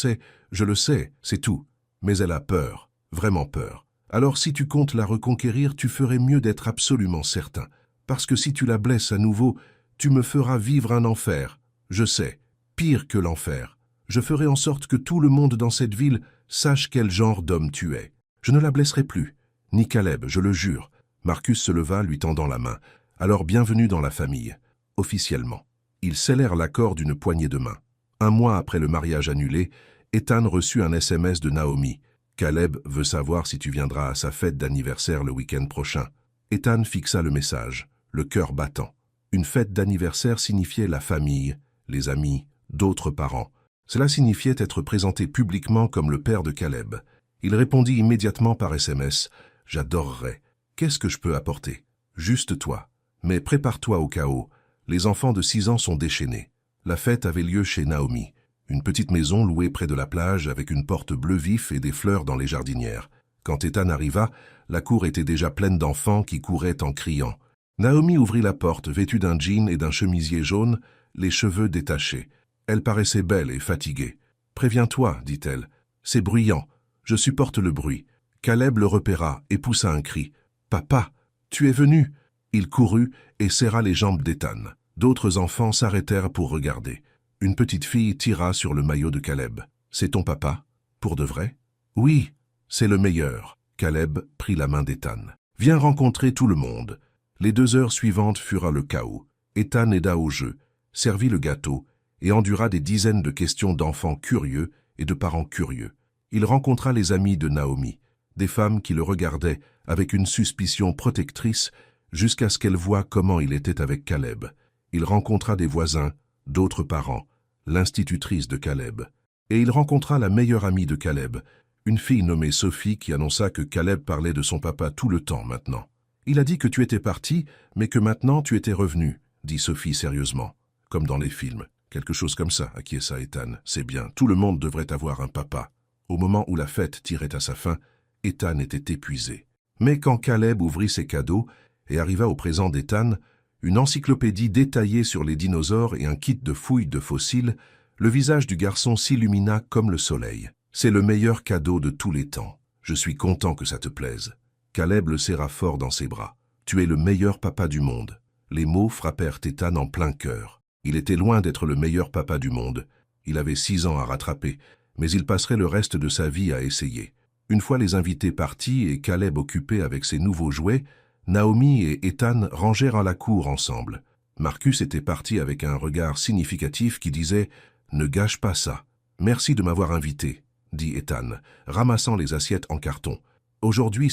sais, c'est tout. Mais elle a peur, vraiment peur. Alors si tu comptes la reconquérir, tu ferais mieux d'être absolument certain. Parce que si tu la blesses à nouveau, tu me feras vivre un enfer. Je sais, pire que l'enfer. Je ferai en sorte que tout le monde dans cette ville sache quel genre d'homme tu es. Je ne la blesserai plus. Ni Caleb, je le jure. » Marcus se leva, lui tendant la main. « Alors bienvenue dans la famille. » Officiellement. Ils scellèrent l'accord d'une poignée de main. Un mois après le mariage annulé, Ethan reçut un SMS de Naomi. « Caleb veut savoir si tu viendras à sa fête d'anniversaire le week-end prochain. » Ethan fixa le message, le cœur battant. Une fête d'anniversaire signifiait la famille, les amis, d'autres parents. Cela signifiait être présenté publiquement comme le père de Caleb. Il répondit immédiatement par SMS. « J'adorerais. Qu'est-ce que je peux apporter? Juste toi. Mais prépare-toi au chaos. Les enfants de 6 ans sont déchaînés. » La fête avait lieu chez Naomi. Une petite maison louée près de la plage avec une porte bleu vif et des fleurs dans les jardinières. Quand Ethan arriva, la cour était déjà pleine d'enfants qui couraient en criant. Naomi ouvrit la porte, vêtue d'un jean et d'un chemisier jaune, les cheveux détachés. Elle paraissait belle et fatiguée. « Préviens-toi, dit-elle. C'est bruyant. Je supporte le bruit. » Caleb le repéra et poussa un cri. « Papa, tu es venu !» Il courut et serra les jambes d'Ethan. D'autres enfants s'arrêtèrent pour regarder. Une petite fille tira sur le maillot de Caleb. « C'est ton papa? Pour de vrai? »« Oui, c'est le meilleur. » Caleb prit la main d'Ethan. « Viens rencontrer tout le monde. » Les 2 heures suivantes furent le chaos. Ethan aida au jeu, servit le gâteau et endura des dizaines de questions d'enfants curieux et de parents curieux. Il rencontra les amis de Naomi, des femmes qui le regardaient avec une suspicion protectrice jusqu'à ce qu'elle voie comment il était avec Caleb. Il rencontra des voisins, d'autres parents, l'institutrice de Caleb. Et il rencontra la meilleure amie de Caleb, une fille nommée Sophie qui annonça que Caleb parlait de son papa tout le temps maintenant. « Il a dit que tu étais parti, mais que maintenant tu étais revenu, » dit Sophie sérieusement. « Comme dans les films. Quelque chose comme ça, acquiesça Ethan. C'est bien, tout le monde devrait avoir un papa. » Au moment où la fête tirait à sa fin, Ethan était épuisé. Mais quand Caleb ouvrit ses cadeaux et arriva au présent d'Ethan, une encyclopédie détaillée sur les dinosaures et un kit de fouilles de fossiles, le visage du garçon s'illumina comme le soleil. « C'est le meilleur cadeau de tous les temps. Je suis content que ça te plaise. » Caleb le serra fort dans ses bras. « Tu es le meilleur papa du monde. » Les mots frappèrent Ethan en plein cœur. Il était loin d'être le meilleur papa du monde. Il avait 6 ans à rattraper, mais il passerait le reste de sa vie à essayer. Une fois les invités partis et Caleb occupé avec ses nouveaux jouets, Naomi et Ethan rangèrent à la cour ensemble. Marcus était parti avec un regard significatif qui disait « Ne gâche pas ça. Merci de m'avoir invité », dit Ethan, ramassant les assiettes en carton. Aujourd'hui,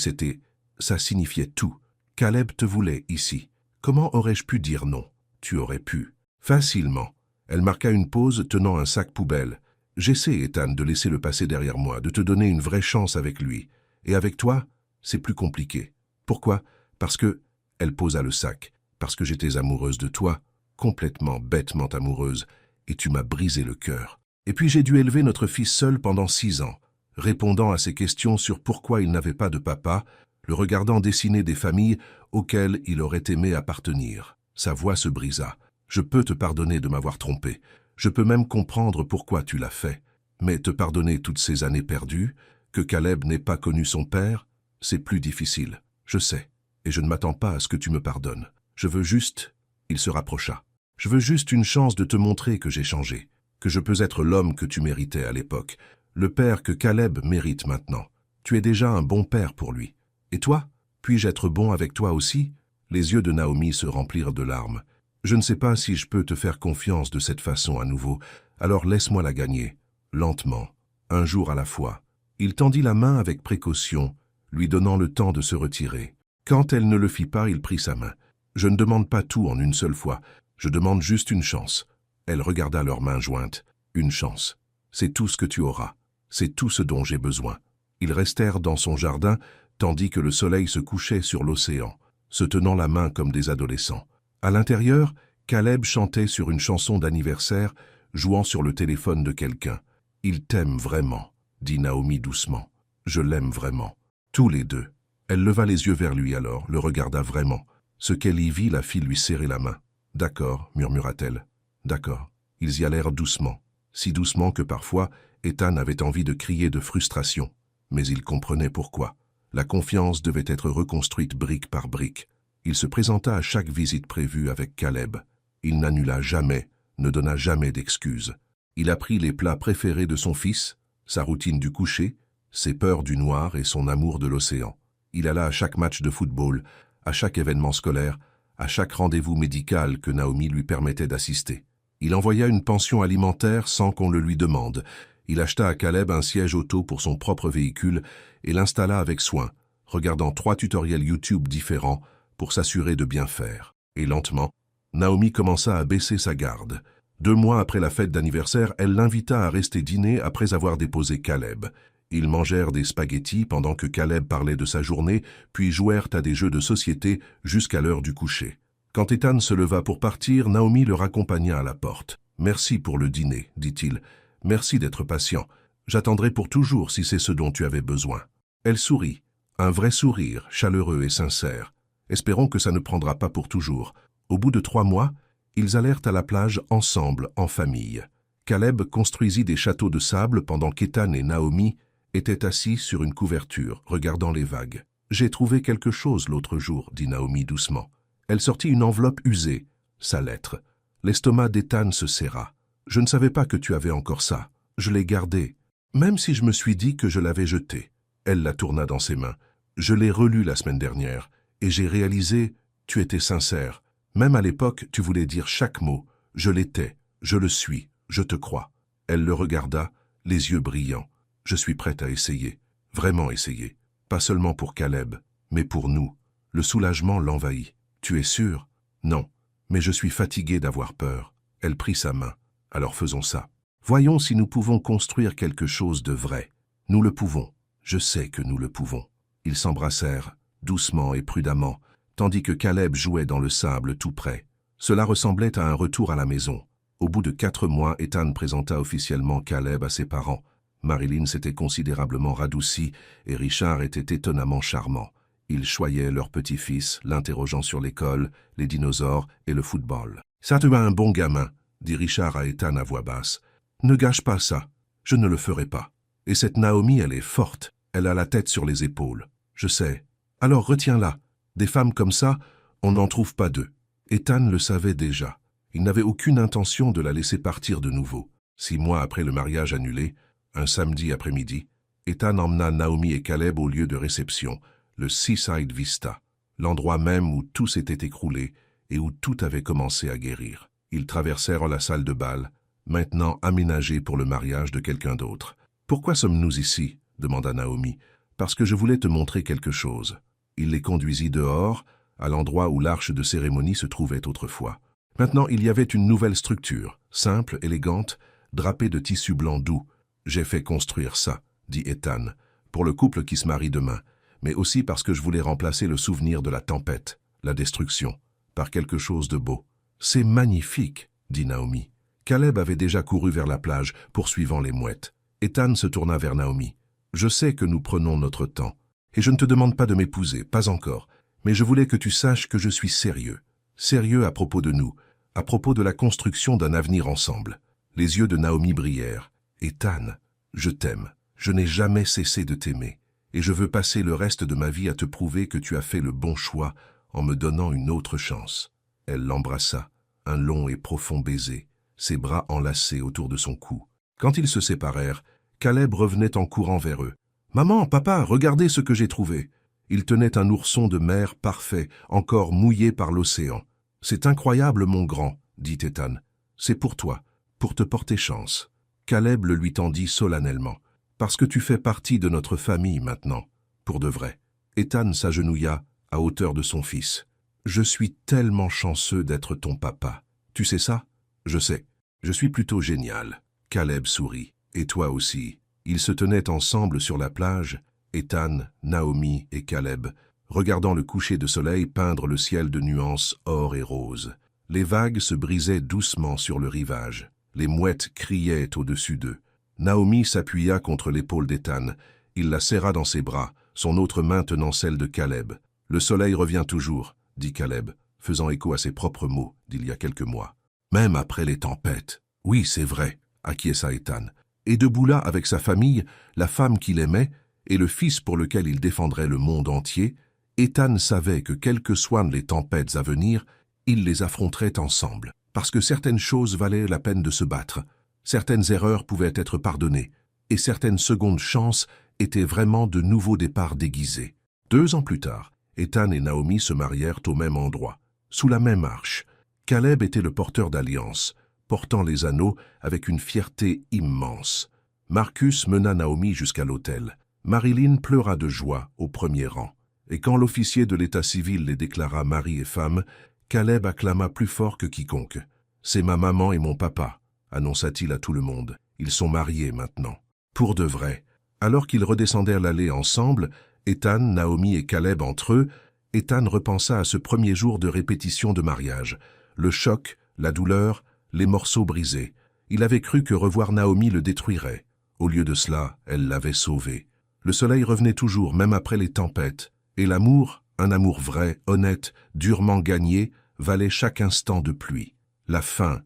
ça signifiait tout. Caleb te voulait ici. Comment aurais-je pu dire non? Tu aurais pu. Facilement. Elle marqua une pause tenant un sac poubelle. J'essaie, Ethan, de laisser le passé derrière moi, de te donner une vraie chance avec lui. Et avec toi, c'est plus compliqué. Pourquoi? Parce que... Elle posa le sac. Parce que j'étais amoureuse de toi, complètement, bêtement amoureuse, et tu m'as brisé le cœur. Et puis j'ai dû élever notre fils seul pendant 6 ans, répondant à ses questions sur pourquoi il n'avait pas de papa, le regardant dessiner des familles auxquelles il aurait aimé appartenir. Sa voix se brisa. Je peux te pardonner de m'avoir trompé. Je peux même comprendre pourquoi tu l'as fait. Mais te pardonner toutes ces années perdues, que Caleb n'ait pas connu son père, c'est plus difficile. Je sais. Et je ne m'attends pas à ce que tu me pardonnes. Je veux juste... Il se rapprocha. Je veux juste une chance de te montrer que j'ai changé, que je peux être l'homme que tu méritais à l'époque, le père que Caleb mérite maintenant. Tu es déjà un bon père pour lui. Et toi? Puis-je être bon avec toi aussi? Les yeux de Naomi se remplirent de larmes. Je ne sais pas si je peux te faire confiance de cette façon à nouveau, alors laisse-moi la gagner, lentement, un jour à la fois. Il tendit la main avec précaution, lui donnant le temps de se retirer. Quand elle ne le fit pas, il prit sa main. Je ne demande pas tout en une seule fois, je demande juste une chance. Elle regarda leurs mains jointes. Une chance. C'est tout ce que tu auras. C'est tout ce dont j'ai besoin. Ils restèrent dans son jardin, tandis que le soleil se couchait sur l'océan, se tenant la main comme des adolescents. À l'intérieur, Caleb chantait sur une chanson d'anniversaire, jouant sur le téléphone de quelqu'un. « Il t'aime vraiment », dit Naomi doucement. « Je l'aime vraiment. Tous les deux. » Elle leva les yeux vers lui alors, le regarda vraiment. Ce qu'elle y vit la fit lui serrer la main. « D'accord, murmura-t-elle. « D'accord. » Ils y allèrent doucement, si doucement que parfois, Ethan avait envie de crier de frustration. Mais il comprenait pourquoi. La confiance devait être reconstruite brique par brique. Il se présenta à chaque visite prévue avec Caleb. Il n'annula jamais, ne donna jamais d'excuses. Il apprit les plats préférés de son fils, sa routine du coucher, ses peurs du noir et son amour de l'océan. Il alla à chaque match de football, à chaque événement scolaire, à chaque rendez-vous médical que Naomi lui permettait d'assister. Il envoya une pension alimentaire sans qu'on le lui demande. Il acheta à Caleb un siège auto pour son propre véhicule et l'installa avec soin, regardant 3 tutoriels YouTube différents pour s'assurer de bien faire. Et lentement, Naomi commença à baisser sa garde. 2 mois après la fête d'anniversaire, elle l'invita à rester dîner après avoir déposé Caleb. Ils mangèrent des spaghettis pendant que Caleb parlait de sa journée, puis jouèrent à des jeux de société jusqu'à l'heure du coucher. Quand Ethan se leva pour partir, Naomi le raccompagna à la porte. « Merci pour le dîner, dit-il. Merci d'être patient. J'attendrai pour toujours si c'est ce dont tu avais besoin. » Elle sourit, un vrai sourire, chaleureux et sincère. Espérons que ça ne prendra pas pour toujours. Au bout de 3 mois, ils allèrent à la plage ensemble, en famille. Caleb construisit des châteaux de sable pendant qu'Ethan et Naomi étaient assis sur une couverture, regardant les vagues. « J'ai trouvé quelque chose l'autre jour, dit Naomi doucement. Elle sortit une enveloppe usée, sa lettre. L'estomac d'Ethan se serra. « Je ne savais pas que tu avais encore ça. Je l'ai gardé, même si je me suis dit que je l'avais jeté. » Elle la tourna dans ses mains. « Je l'ai relu la semaine dernière, et j'ai réalisé, tu étais sincère. Même à l'époque, tu voulais dire chaque mot. Je l'étais, je le suis, je te crois. » Elle le regarda, les yeux brillants. « Je suis prête à essayer, vraiment essayer. Pas seulement pour Caleb, mais pour nous. » Le soulagement l'envahit. « Tu es sûr? »« Non, mais je suis fatiguée d'avoir peur. » Elle prit sa main. « Alors faisons ça. Voyons si nous pouvons construire quelque chose de vrai. Nous le pouvons. Je sais que nous le pouvons. » Ils s'embrassèrent, doucement et prudemment, tandis que Caleb jouait dans le sable tout près. Cela ressemblait à un retour à la maison. Au bout de 4 mois, Ethan présenta officiellement Caleb à ses parents. Marilyn s'était considérablement radoucie et Richard était étonnamment charmant. Ils choyaient leur petit-fils, l'interrogeant sur l'école, les dinosaures et le football. « Ça te va un bon gamin », dit Richard à Ethan à voix basse. « Ne gâche pas ça, je ne le ferai pas. Et cette Naomi, elle est forte, elle a la tête sur les épaules. Je sais. Alors retiens-la. Des femmes comme ça, on n'en trouve pas deux. » Ethan le savait déjà. Il n'avait aucune intention de la laisser partir de nouveau. 6 mois après le mariage annulé, un samedi après-midi, Ethan emmena Naomi et Caleb au lieu de réception, le Seaside Vista, l'endroit même où tout s'était écroulé et où tout avait commencé à guérir. Ils traversèrent la salle de bal, maintenant aménagée pour le mariage de quelqu'un d'autre. « Pourquoi sommes-nous ici ?» demanda Naomi. « Parce que je voulais te montrer quelque chose. » Il les conduisit dehors, à l'endroit où l'arche de cérémonie se trouvait autrefois. Maintenant, il y avait une nouvelle structure, simple, élégante, drapée de tissu blanc doux. « J'ai fait construire ça, » dit Ethan, « pour le couple qui se marie demain, mais aussi parce que je voulais remplacer le souvenir de la tempête, la destruction, par quelque chose de beau. »« C'est magnifique, » dit Naomi. Caleb avait déjà couru vers la plage, poursuivant les mouettes. Ethan se tourna vers Naomi. « Je sais que nous prenons notre temps, et je ne te demande pas de m'épouser, pas encore, mais je voulais que tu saches que je suis sérieux. Sérieux à propos de nous, à propos de la construction d'un avenir ensemble. » Les yeux de Naomi brillèrent. « Ethan, je t'aime. Je n'ai jamais cessé de t'aimer. Et je veux passer le reste de ma vie à te prouver que tu as fait le bon choix en me donnant une autre chance. » Elle l'embrassa, un long et profond baiser, ses bras enlacés autour de son cou. Quand ils se séparèrent, Caleb revenait en courant vers eux. « Maman, papa, regardez ce que j'ai trouvé. » Il tenait un ourson de mer parfait, encore mouillé par l'océan. « C'est incroyable, mon grand, » dit Ethan. « C'est pour toi, pour te porter chance. » Caleb le lui tendit solennellement. « Parce que tu fais partie de notre famille maintenant, pour de vrai. » Ethan s'agenouilla à hauteur de son fils. « Je suis tellement chanceux d'être ton papa. Tu sais ça? »« Je sais. Je suis plutôt génial. » Caleb sourit. « Et toi aussi. » Ils se tenaient ensemble sur la plage, Ethan, Naomi et Caleb, regardant le coucher de soleil peindre le ciel de nuances or et rose. Les vagues se brisaient doucement sur le rivage. Les mouettes criaient au-dessus d'eux. Naomi s'appuya contre l'épaule d'Ethan. Il la serra dans ses bras, son autre main tenant celle de Caleb. « Le soleil revient toujours, » dit Caleb, faisant écho à ses propres mots d'il y a quelques mois. « Même après les tempêtes. »« Oui, c'est vrai, » acquiesça Ethan. Et debout là, avec sa famille, la femme qu'il aimait, et le fils pour lequel il défendrait le monde entier, Ethan savait que quelles que soient les tempêtes à venir, ils les affronteraient ensemble. Parce que certaines choses valaient la peine de se battre, certaines erreurs pouvaient être pardonnées, et certaines secondes chances étaient vraiment de nouveaux départs déguisés. 2 ans plus tard, Ethan et Naomi se marièrent au même endroit, sous la même arche. Caleb était le porteur d'alliance, portant les anneaux avec une fierté immense. Marcus mena Naomi jusqu'à l'autel. Marilyn pleura de joie au premier rang. Et quand l'officier de l'état civil les déclara mari et femme, Caleb acclama plus fort que quiconque. « C'est ma maman et mon papa », annonça-t-il à tout le monde. « Ils sont mariés maintenant. » Pour de vrai. Alors qu'ils redescendèrent l'allée ensemble, Ethan, Naomi et Caleb entre eux, Ethan repensa à ce premier jour de répétition de mariage. Le choc, la douleur, les morceaux brisés. Il avait cru que revoir Naomi le détruirait. Au lieu de cela, elle l'avait sauvé. Le soleil revenait toujours, même après les tempêtes. Et l'amour, un amour vrai, honnête, durement gagné, valait chaque instant de pluie. La fin,